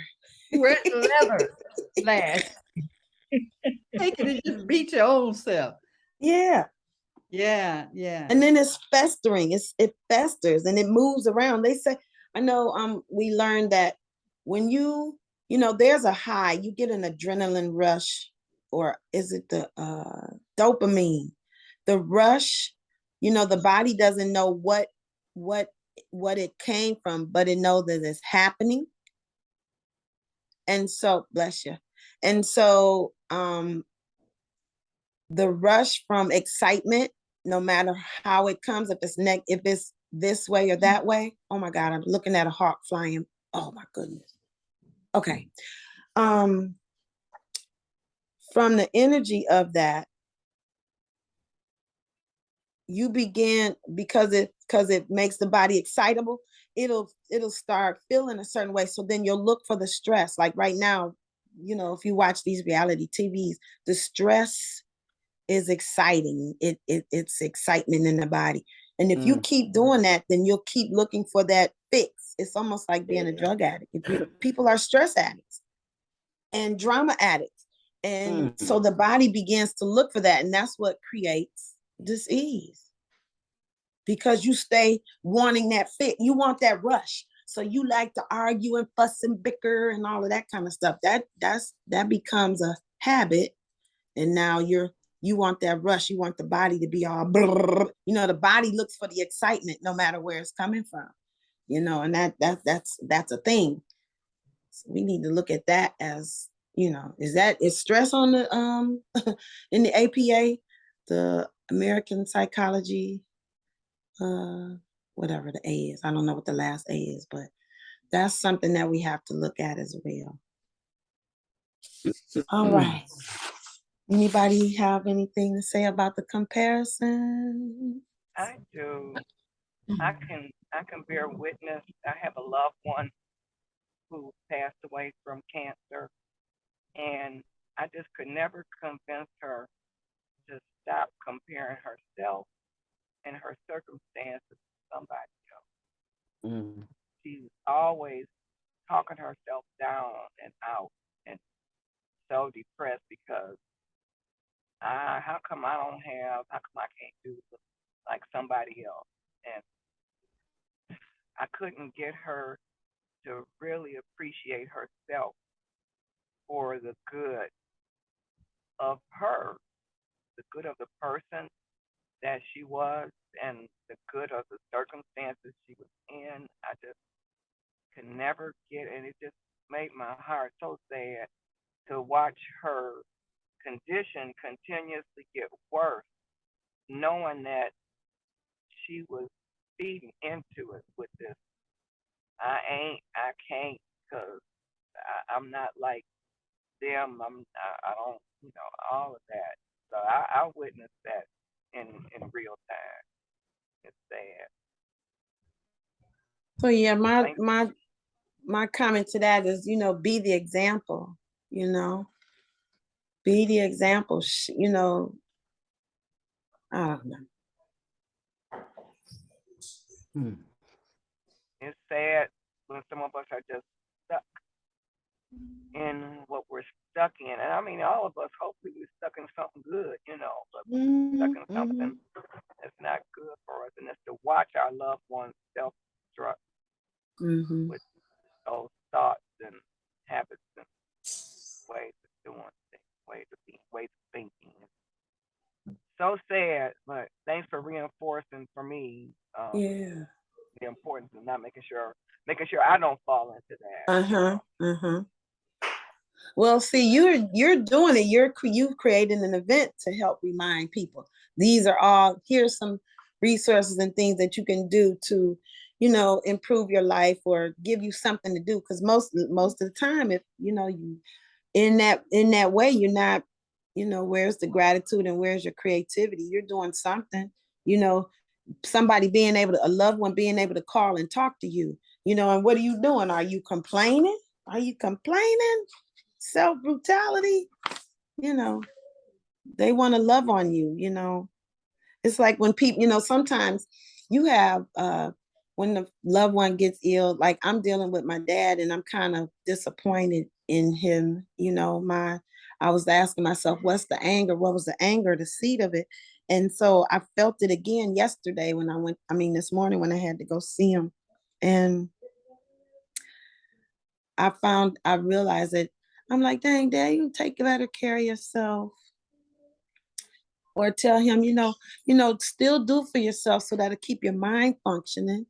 wet leather lash. Take it and just beat your own self. Yeah. Yeah. Yeah. And then it's festering. It festers and it moves around. They say, I know we learned that when there's a high, you get an adrenaline rush, or is it the dopamine? The rush, the body doesn't know what it came from, but it knows that it's happening. And so, bless you. And so the rush from excitement, no matter how it comes, if it's this way or that way. Oh my God, I'm looking at a hawk flying. Oh my goodness. Okay. From the energy of that, you begin, because it makes the body excitable, it'll start feeling a certain way. So then you'll look for the stress. Like right now, if you watch these reality TVs, the stress is exciting. It's excitement in the body. And if you keep doing that, then you'll keep looking for that fix. It's almost like being a drug addict. People are stress addicts and drama addicts. And so the body begins to look for that. And that's what creates disease. Because you stay wanting that fix. You want that rush. So you like to argue and fuss and bicker and all of that kind of stuff. That becomes a habit. And now you want that rush. You want the body to be all brrr. The body looks for the excitement no matter where it's coming from. And that's a thing. So we need to look at that as, is stress on the in the APA, the American Psychology, whatever the A is. I don't know what the last A is, but that's something that we have to look at as well. All right. Anybody have anything to say about the comparison? I do. I can bear witness. I have a loved one who passed away from cancer, and I just could never convince her to stop comparing herself and her circumstances to somebody else. Mm. She's always talking herself down and out and so depressed because how come I don't have, how come I can't do like somebody else? And I couldn't get her to really appreciate herself for the good of her, the good of the person that she was, and the good of the circumstances she was in. I just could never get, and it just made my heart so sad to watch her condition continuously get worse, knowing that she was feeding into it with this. I can't, because I'm not like them. I don't, all of that. So I witnessed that in real time. It's sad. So yeah, Thank my comment to that is, be the example, be the example, I don't know. It's sad when some of us are just stuck in what we're stuck in. And I mean, all of us, hopefully we're stuck in something good, but we're stuck in something that's not good for us. And it's to watch our loved ones self-destruct with those thoughts and habits and ways of doing things, ways of being, ways of thinking. So sad, but thanks for reinforcing for me Yeah. the importance of not making sure I don't fall into that. Well, see, you're doing it. You've created an event to help remind people. Here's some resources and things that you can do to, improve your life or give you something to do. Because most of the time, if you in that way, you're not, where's the gratitude and where's your creativity? You're doing something, somebody a loved one being able to call and talk to you, and what are you doing? Are you complaining? Self-brutality, they want to love on you. It's like when people, sometimes you have, when the loved one gets ill, like I'm dealing with my dad and I'm kind of disappointed in him. I was asking myself, what's the anger? What was the anger, the seed of it? And so I felt it again yesterday this morning when I had to go see him. And I realized that I'm like, dang, Dad, you take better care of yourself. Or tell him, still do for yourself so that'll keep your mind functioning,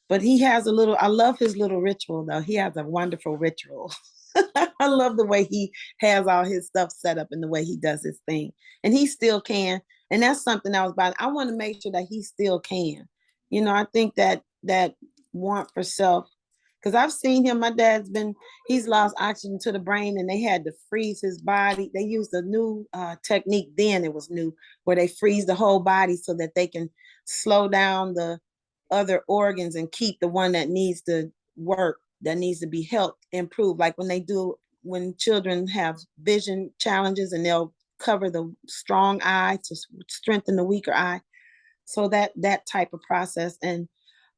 But he has I love his little ritual though. He has a wonderful ritual. I love the way he has all his stuff set up and the way he does his thing. And he still can. And that's something I want to make sure that he still can. I think that want for self, because I've seen him, he's lost oxygen to the brain and they had to freeze his body. They used a new technique then, it was new, where they freeze the whole body so that they can slow down the other organs and keep the one that needs to work, that needs to be helped improve. Like when children have vision challenges and they'll cover the strong eye to strengthen the weaker eye. So that type of process. And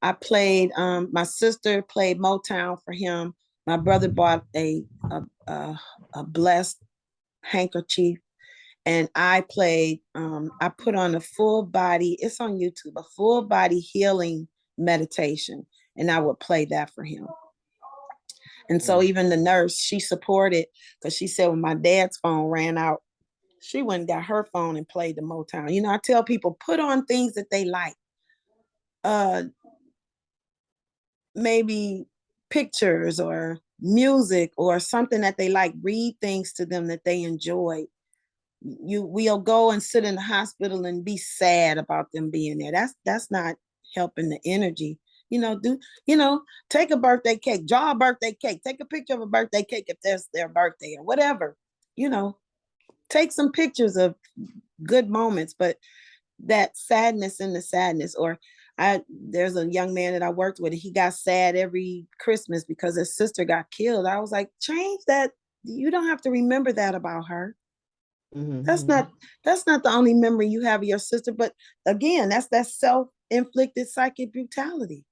I played, my sister played Motown for him. My brother bought a blessed handkerchief, and I played, I put on a full body, it's on YouTube, a full body healing meditation, and I would play that for him. And so even the nurse, she supported, because she said when my dad's phone ran out, she went and got her phone and played the Motown. I tell people, put on things that they like. Maybe pictures or music or something that they like. Read things to them that they enjoy. We'll go and sit in the hospital and be sad about them being there. That's not helping the energy. Take a birthday cake, draw a birthday cake, take a picture of a birthday cake if that's their birthday or whatever. Take some pictures of good moments, but that sadness in the sadness. Or there's a young man that I worked with, he got sad every Christmas because his sister got killed. I was like, change that. You don't have to remember that about her. That's not the only memory you have of your sister. But again, that's that self-inflicted psychic brutality.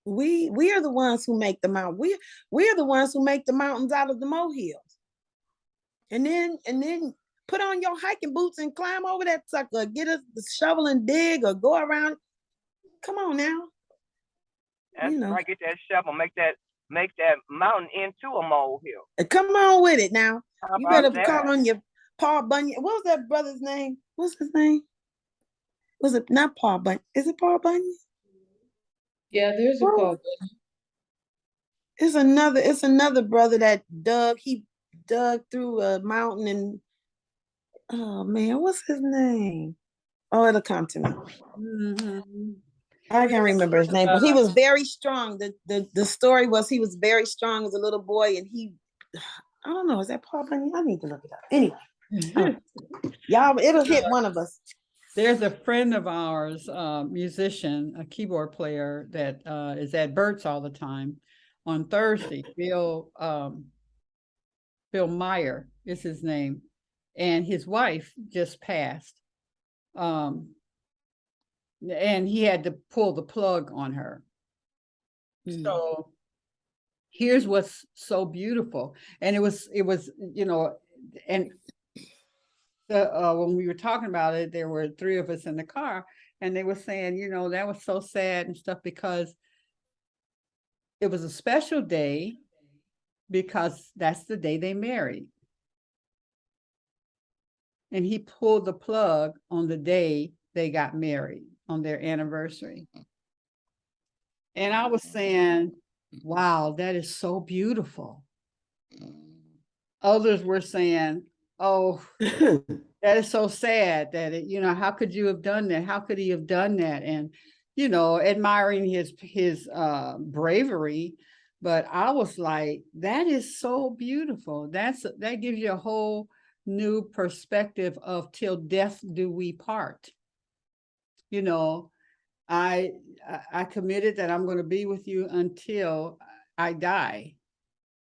We are the ones who make the mountain. We are the ones who make the mountains out of the molehills. And then put on your hiking boots and climb over that sucker. Get a shovel and dig or go around. Come on now. That's right. Get that shovel. Make make that mountain into a molehill. Come on with it now. How You about better call that? on your Paul Bunyan. What was that brother's name? What's his name? Was it not Paul Bunyan? Is it Paul Bunyan? Yeah, there's a Oh. Paul. It's another brother that he dug through a mountain and oh man, what's his name? Oh, it'll come to me. Mhm. I can't remember his name, but he was very strong. The story was he was very strong as a little boy, and I don't know, is that Paul Bunyan? I need to look it up. Anyway, y'all, it'll hit one of us. There's a friend of ours, musician, a keyboard player that is at Burt's all the time. On Thursday, Bill Meyer is his name, and his wife just passed. And he had to pull the plug on her. So here's what's so beautiful. And it was, you know, and when we were talking about it, there were 3 of us in the car, and they were saying, you know, that was so sad and stuff because it was a special day because that's the day they married. And he pulled the plug on the day they got married, on their anniversary. And I was saying, wow, that is so beautiful. Others were saying, oh, that is so sad that it, you know, how could you have done that? How could he have done that? And, you know, admiring his bravery. But I was like, that is so beautiful. That gives you a whole new perspective of till death do we part. You know, I committed that I'm going to be with you until I die.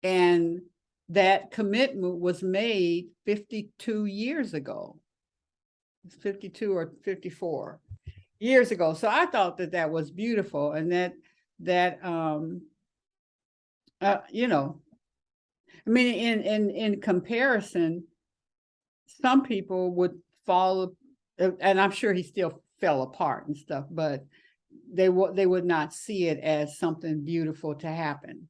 And that commitment was made 52 years ago. It's 52 or 54 years ago. So I thought that was beautiful. And you know, I mean, in comparison, some people would fall, and I'm sure he still fell apart and stuff, but they would not see it as something beautiful to happen.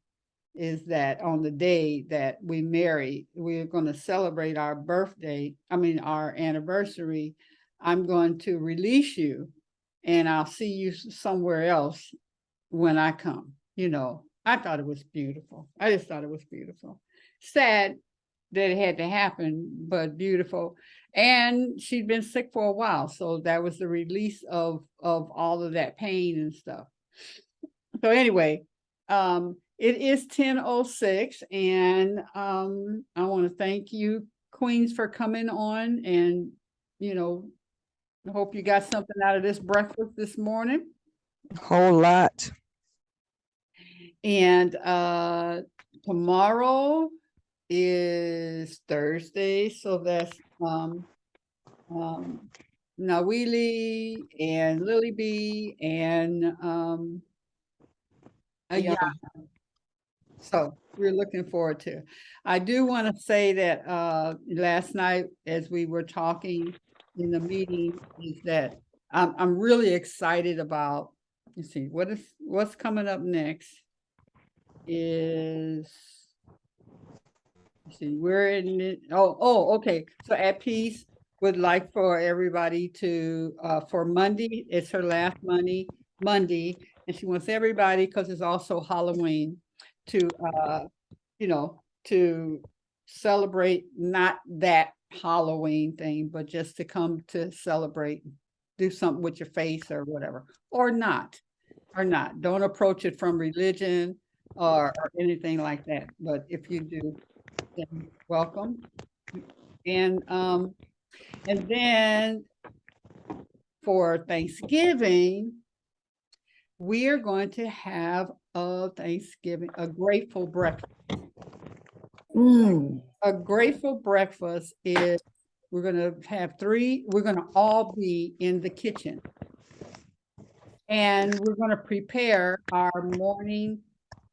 Is that on the day that we marry, we're going to celebrate our birthday, our anniversary. I'm going to release you and I'll see you somewhere else when I come. You know, I thought it was beautiful. I just thought it was beautiful. Sad that it had to happen, but beautiful. And she'd been sick for a while, so that was the release of all of that pain and stuff. So anyway, it is 10:06, and I want to thank you, Queens, for coming on, and you know, I hope you got something out of this breakfast this morning. Whole lot. And tomorrow is Thursday, so that's Nawili and Lily B and yeah. So we're looking forward to. I do want to say that last night, as we were talking in the meeting, is that I'm really excited about. Let's see what's coming up next. Is let's see, we're in it. Okay. So At Peace would like for everybody to for Monday. It's her last Monday, and she wants everybody, because it's also Halloween, to to celebrate, not that Halloween thing, but just to come to celebrate, do something with your face or whatever, or not. Don't approach it from religion or anything like that. But if you do, then welcome. And then for Thanksgiving, we are going to have a grateful breakfast. A grateful breakfast is, we're going to have we're going to all be in the kitchen. And we're going to prepare our morning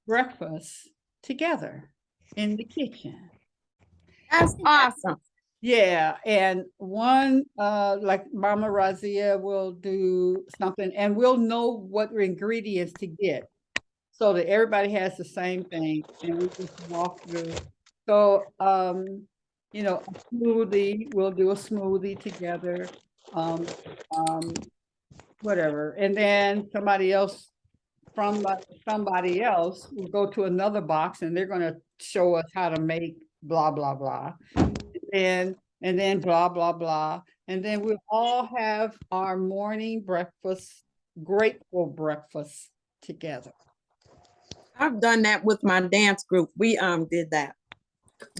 breakfast together in the kitchen. That's awesome. Yeah, and one like Mama Razia will do something, and we'll know what ingredients to get. so that everybody has the same thing and we just walk through. So, you know, a smoothie, we'll do a smoothie together, whatever. And then somebody else somebody else will go to another box and they're going to show us how to make blah, blah, blah. And then blah, blah, blah. And then we'll all have our morning breakfast, grateful breakfast together. I've done that with my dance group. We did that.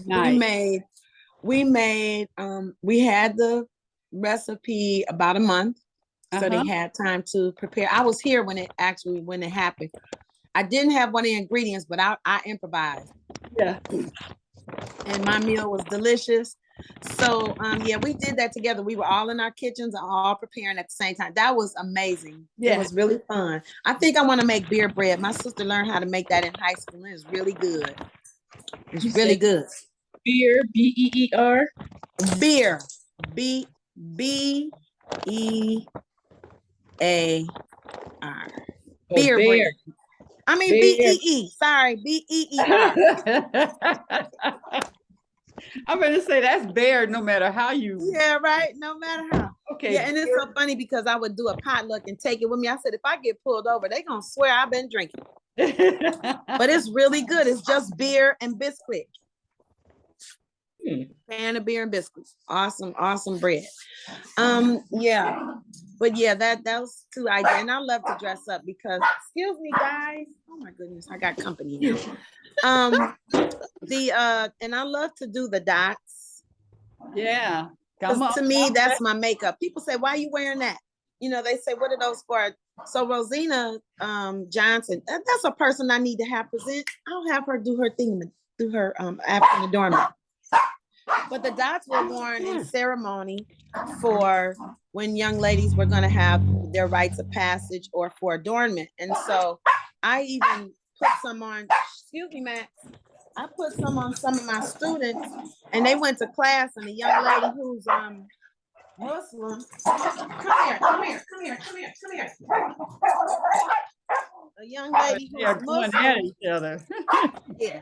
Nice. We had the recipe about a month. So they had time to prepare. I was here when it happened. I didn't have one of the ingredients, but I improvised. Yeah. And my meal was delicious. So yeah, we did that together. We were all in our kitchens, all preparing at the same time. That was amazing. Yeah. It was really fun. I think I want to make beer bread. My sister learned how to make that in high school, and it's really good. It's really good. Beer, B-E-E-R? Beer, B-E-A-R. Beer bread. I mean, B-E-E. Sorry, B-E-E-R. I'm going to say that's bear no matter how you. Yeah, right. No matter how. Okay. Yeah, and it's so funny because I would do a potluck and take it with me. I said, if I get pulled over, they're going to swear I've been drinking. But it's really good. It's just beer and biscuit. Pan of beer and biscuits. Awesome, awesome bread. Yeah. But yeah, that was two ideas. And I love to dress up because, excuse me, guys. Oh my goodness, I got company now. And I love to do the dots. Yeah. To me, that's my makeup. People say, why are you wearing that? You know, they say, what are those for? So Rosina Johnson, that's a person I need to have present. I'll have her do her thing, do her African adornment. But the dots were worn in ceremony for when young ladies were going to have their rites of passage or for adornment. And so I even put some on, excuse me, Matt. I put some on some of my students and they went to class and a young lady who's Muslim. Come here. A young lady who's Muslim. At each other. Yeah.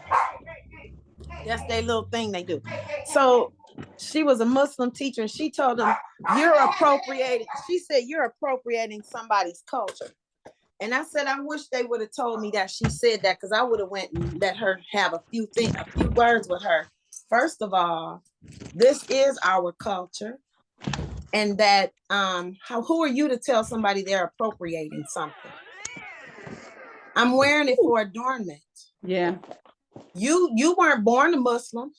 That's their little thing they do. So she was a Muslim teacher and she told them, you're appropriating. She said, you're appropriating somebody's culture. And I said, I wish they would have told me that she said that because I would have went and let her have a few words with her. First of all, this is our culture. And that who are you to tell somebody they're appropriating something? I'm wearing it for adornment. Yeah. You weren't born a Muslim.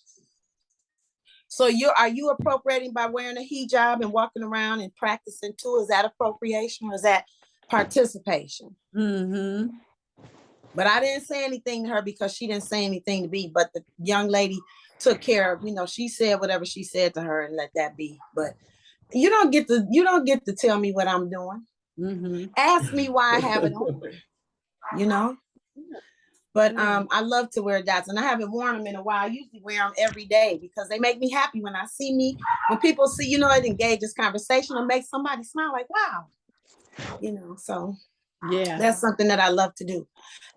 So are you appropriating by wearing a hijab and walking around and practicing too? Is that appropriation or is that participation? Mm-hmm. But I didn't say anything to her because she didn't say anything to me, but the young lady took care of, she said whatever she said to her and let that be. But you don't get to tell me what I'm doing. Mm-hmm. Ask me why I have it on, But I love to wear dots and I haven't worn them in a while. I usually wear them every day because they make me happy when I see me. When people see, it engages conversation or makes somebody smile like, wow. So yeah, that's something that I love to do.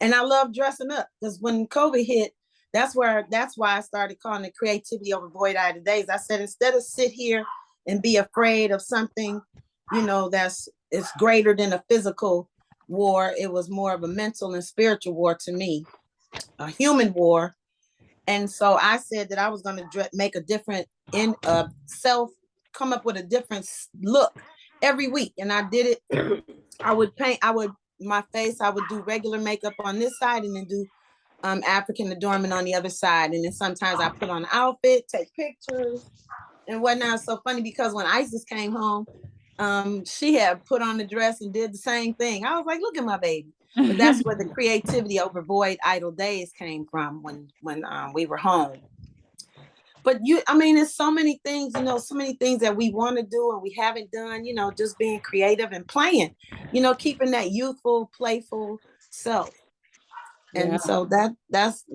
And I love dressing up because when COVID hit, that's why I started calling it creativity over void-eyed days. I said, instead of sit here and be afraid of something, it's greater than a physical war, it was more of a mental and spiritual war to me, a human war. And so I said that I was going to make a different come up with a different look every week. And I did it. I would my face, I would do regular makeup on this side and then do African adornment on the other side. And then sometimes I put on an outfit, take pictures and whatnot. It's so funny because when Isis came home, she had put on the dress and did the same thing. I was like, look at my baby. But that's where the creativity over void idle days came from when we were home. But it's so many things, so many things that we want to do and we haven't done, just being creative and playing, keeping that youthful, playful self. And so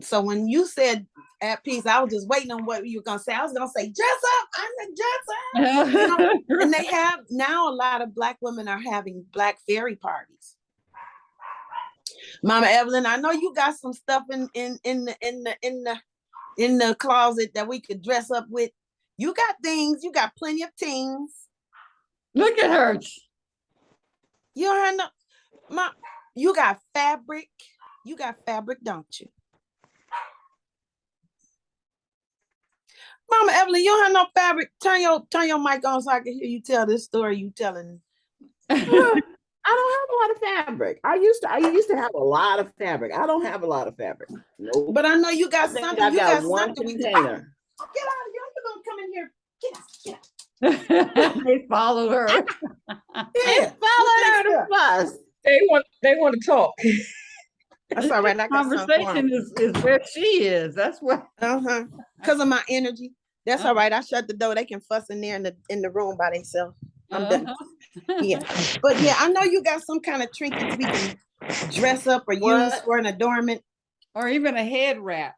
so when you said at peace, I was just waiting on what you were going to say. I was going to say, dress up, I'm the dresser. And they have now a lot of Black women are having Black fairy parties. Mama Evelyn, I know you got some stuff in the closet that we could dress up with. You got things, you got plenty of things. Look at her. You don't have no, you got fabric. You got fabric, don't you? Mama Evelyn, you don't have no fabric. Turn your mic on so I can hear you tell this story you telling. I don't have a lot of fabric. I used to have a lot of fabric. I don't have a lot of fabric. Nope. But I know you I got think something. I You got got one something. container. Get out of here. You're gonna come in here. Get out. They followed her. Yeah, Follow her to bus. They want to talk. that's all right. I got something for Conversation 'em. is where she is. That's what. Because of my energy. That's all right. I shut the door. They can fuss in there in the room by themselves. I'm done. Yeah. But yeah, I know you got some kind of trinkets we can dress up or use What? for an adornment. Or even a head wrap.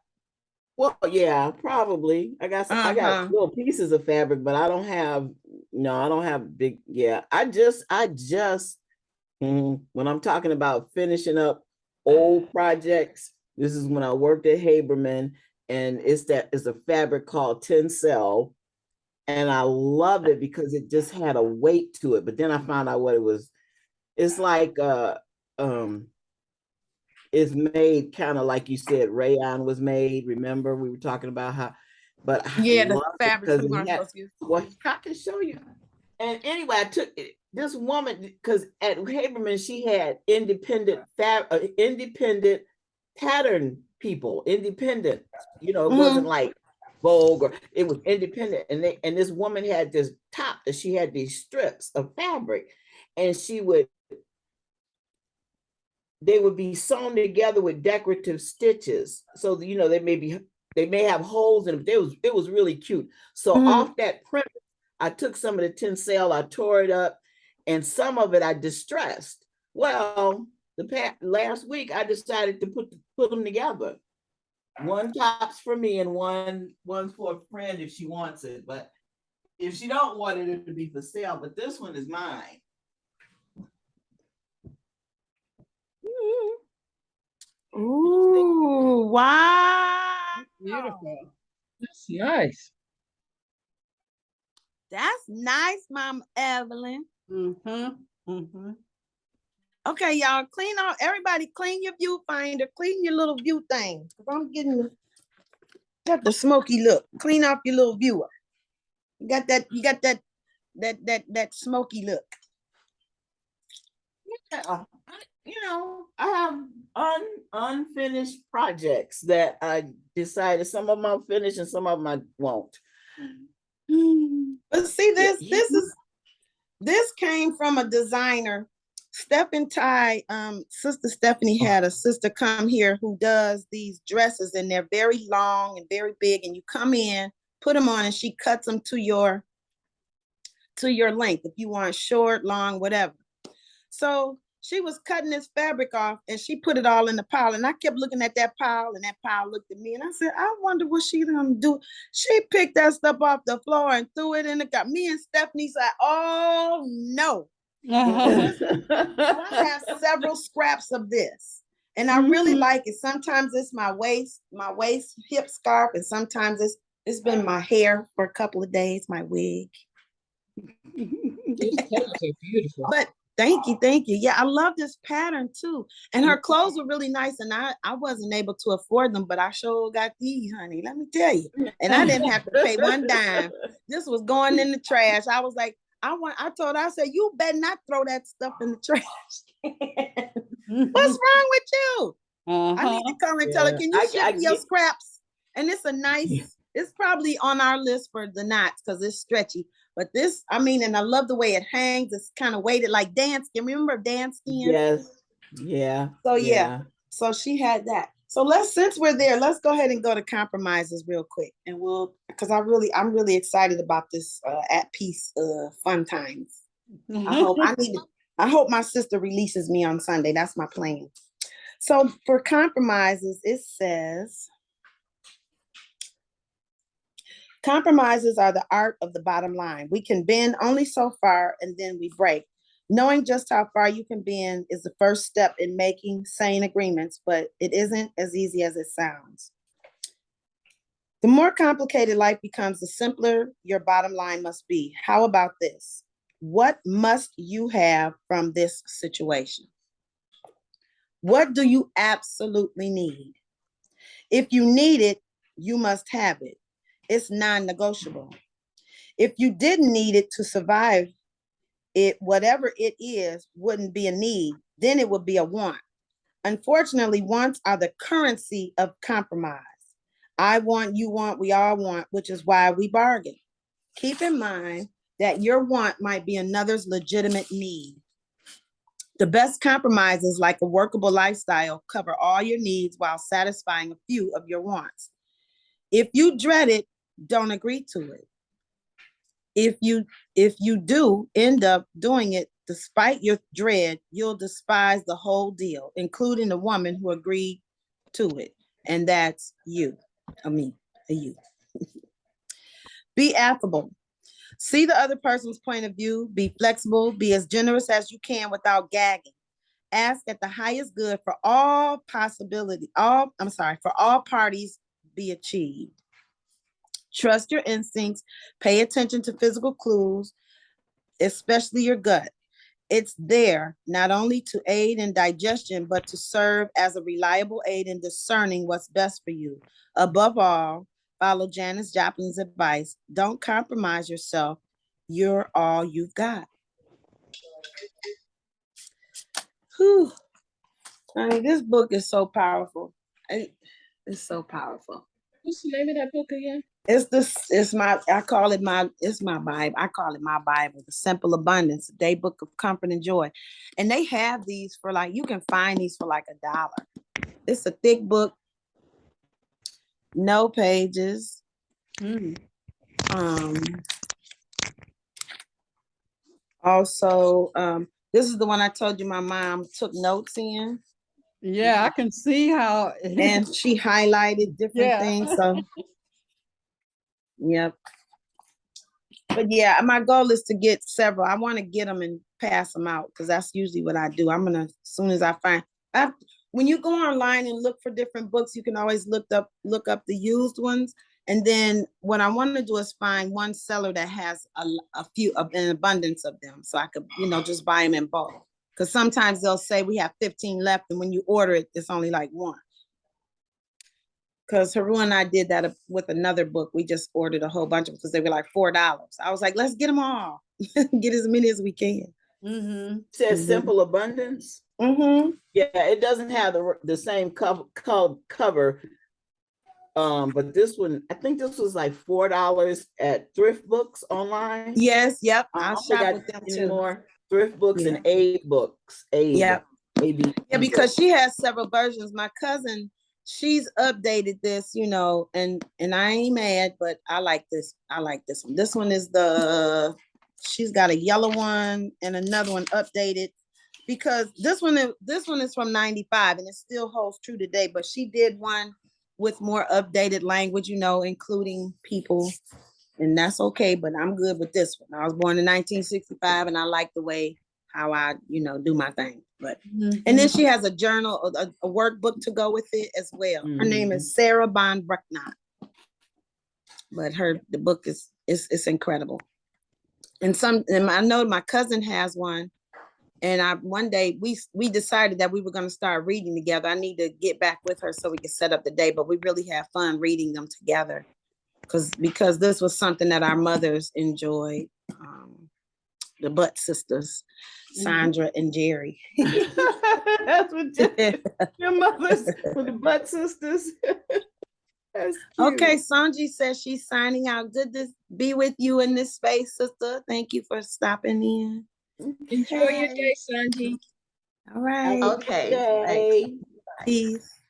Well, yeah, probably. I got little pieces of fabric, but I don't have big. Yeah, I just when I'm talking about finishing up old projects, this is when I worked at Haberman, and it's a fabric called Tencel, and I love it because it just had a weight to it. But then I found out what it was. It's like it's made kind of like you said, rayon was made. Remember, we were talking about how, but I Yeah, the love it fabric because you it weren't had, supposed to use. well, I can show you. And anyway, I took this woman because at Haberman she had independent pattern people, independent. You know, it wasn't like Vogue or it was independent. And this woman had this top that she had these strips of fabric, and they would be sewn together with decorative stitches. So they may have holes in it. It was really cute. So off that print, I took some of the Tencel, I tore it up, and some of it I distressed. Well, last week I decided to put them together. One top's for me and one's for a friend if she wants it. But if she don't want it, it'll be for sale. But this one is mine. Ooh, wow. Beautiful. That's nice. That's nice, Mom Evelyn. Okay, y'all, everybody clean your viewfinder, clean your little view thing. I'm got the smoky look. Clean off your little viewer. You got that smoky look. Yeah. I have unfinished projects that I decided some of them I'll finish and some of them I won't. But see, this came from a designer. Steph and Ty, Sister Stephanie had a sister come here who does these dresses, and they're very long and very big, and you come in, put them on, and she cuts them to your length if you want short, long, whatever. So she was cutting this fabric off and she put it all in the pile. And I kept looking at that pile and that pile looked at me. And I said, I wonder what she gonna do. She picked that stuff off the floor and threw it in the cup. Me and Stephanie said, oh no. I have several scraps of this. And I really like it. Sometimes it's my waist hip scarf, and sometimes it's been my hair for a couple of days, my wig. These colors are beautiful. But thank you. Yeah, I love this pattern too. And her clothes were really nice, and I wasn't able to afford them, but I sure got these, honey. Let me tell you. And I didn't have to pay one dime. This was going in the trash. I was like, I said, you better not throw that stuff in the trash. What's wrong with you? I need to come and tell her, can you ship your scraps? And it's it's probably on our list for the knots because it's stretchy. But this, and I love the way it hangs. It's kind of weighted like dance skin. Remember dance skin? Yes. Yeah. So yeah. So she had that. So since we're there, let's go ahead and go to compromises real quick. And because I'm really excited about this at peace fun times. I hope my sister releases me on Sunday. That's my plan. So for compromises, it says, compromises are the art of the bottom line. We can bend only so far and then we break. Knowing just how far you can bend is the first step in making sane agreements, but it isn't as easy as it sounds. The more complicated life becomes, the simpler your bottom line must be. How about this? What must you have from this situation? What do you absolutely need? If you need it, you must have it. It's non-negotiable. If you didn't need it to survive, it, whatever it is, wouldn't be a need. Then it would be a want. Unfortunately, wants are the currency of compromise. I want, you want, we all want, which is why we bargain. Keep in mind that your want might be another's legitimate need. The best compromises, like a workable lifestyle, cover all your needs while satisfying a few of your wants. If you dread it, don't agree to it. If you do end up doing it despite your dread, you'll despise the whole deal, including the woman who agreed to it. And that's you. You. Be affable. See the other person's point of view. Be flexible. Be as generous as you can without gagging. Ask at the highest good for all parties be achieved. Trust your instincts. Pay attention to physical clues, especially your gut. It's there not only to aid in digestion, but to serve as a reliable aid in discerning what's best for you. Above all, follow Janis Joplin's advice. Don't compromise yourself. You're all you've got. Whew. I mean, this book is so powerful. It's so powerful. What's the name of that book again? It's my Bible. I call it my Bible, The Simple Abundance, Day Book of Comfort and Joy. And they have these for you can find these for $1. It's a thick book, no pages. Also, this is the one I told you my mom took notes in. Yeah, I can see how. And she highlighted different things. So, yep. But yeah, my goal is to get several. I want to get them and pass them out because that's usually what I do. As soon as I find, when you go online and look for different books, you can always look up the used ones. And then what I want to do is find one seller that has an abundance of them, so I could, just buy them in bulk. Because sometimes they'll say we have 15 left, and when you order it, it's only like one. Because Hetheru and I did that with another book. We just ordered a whole bunch of them because they were like $4. I was like, let's get them all. Get as many as we can. Mm-hmm. Says Simple Abundance. Mm-hmm. Yeah, it doesn't have the same cover. But this one, I think this was like $4 at Thrift Books online. Yes, yep. I'll shop with them too. More Thrift Books and Aid Books. Yeah, because books. She has several versions. My cousin, she's updated this, and I ain't mad, but I like this. I like this one. This one is she's got a yellow one and another one updated, because this one is from 95 and it still holds true today, but she did one with more updated language, including people, and that's okay, but I'm good with this one. I was born in 1965 and I like the way how I, do my thing. But and then she has a journal, a workbook to go with it as well. Her name is Sarah Bond Brucknott. But the book is incredible. And I know my cousin has one. And one day we decided that we were going to start reading together. I need to get back with her so we can set up the day, but we really have fun reading them together because this was something that our mothers enjoyed. The Butt Sisters, Sandra and Jerry. That's what your mothers with the Butt Sisters. Okay, Sanji says she's signing out. Good to be with you in this space, sister. Thank you for stopping in. Enjoy your day, Sanji. All right. Okay. Peace.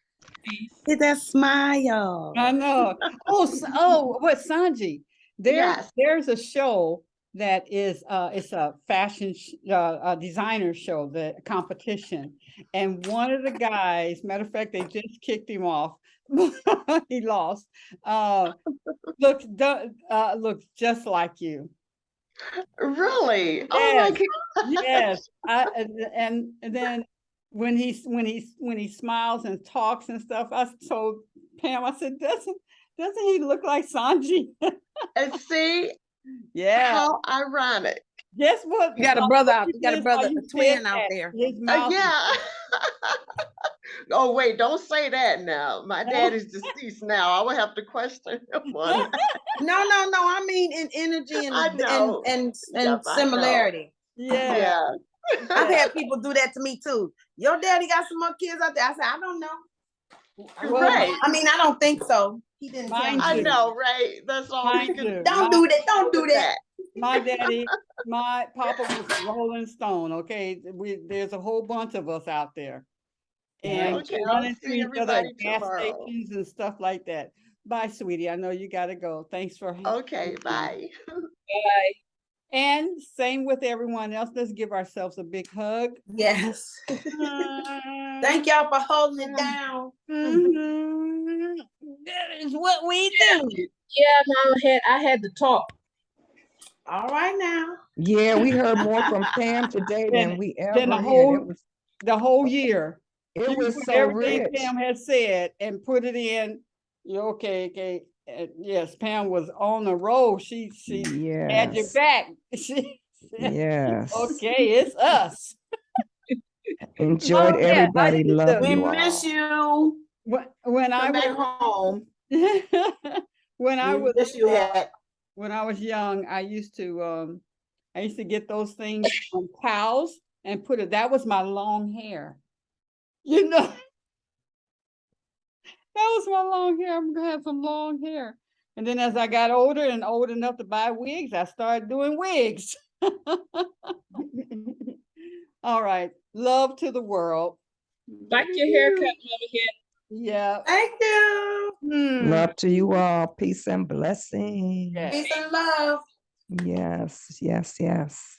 Hit that smile. I know. What, Sanji? There's a show that is it's a fashion a designer show, the competition, and one of the guys, matter of fact, they just kicked him off. He lost. Looks just like you. Really? Oh my Yes. God. Yes, and then when he smiles and talks and stuff, I told Pam, I said, doesn't he look like Sanji? And see Yeah. how ironic. Guess what? You got a brother out, you got a Guess how brother, you a said twin out that? there. His mouth. Yeah. Oh wait, don't say that now. My dad is deceased now. I would have to question him on that. No, I mean in energy I know. and Yep, I know. similarity. Yeah. Yeah. I've had people do that to me too. Your daddy got some more kids out there. I said, I don't know. Well, Right. I mean, I don't think so. He didn't tell Mine me. I too. know, right? That's all we Mine can too. Don't do that. Don't do with that. My daddy, my papa was a Rolling Stone. Okay, there's a whole bunch of us out there, and Okay, run I'll into see each other at everybody gas tomorrow. stations and stuff like that. Bye, sweetie. I know you gotta go. Thanks for Okay, bye. And same with everyone else. Let's give ourselves a big hug. Yes. Thank y'all for holding it down. Mhm. That is what we do. Yeah, Mom, I had to talk. All right now. Yeah, we heard more from Pam today than we Then ever had. the whole year. It You was put so everything rich. Pam had said and put it in. Okay. Yes, Pam was on the roll. She had your Yes. back. She said, Yes. okay, it's us. Enjoyed Oh, yeah, everybody. Love We you miss all. you. when I Come back was home. when I We was miss you, Het. when I was young, I used to get those things on towels and put it. That was my long hair. You know, that was my long hair. I'm gonna have some long hair. And then as I got older and old enough to buy wigs, I started doing wigs. All right. Love to the world. Like your haircut, Mama Hen. Yeah. Thank you. Love to you all. Peace and blessings. Yeah. Peace and love. Yes, yes, yes.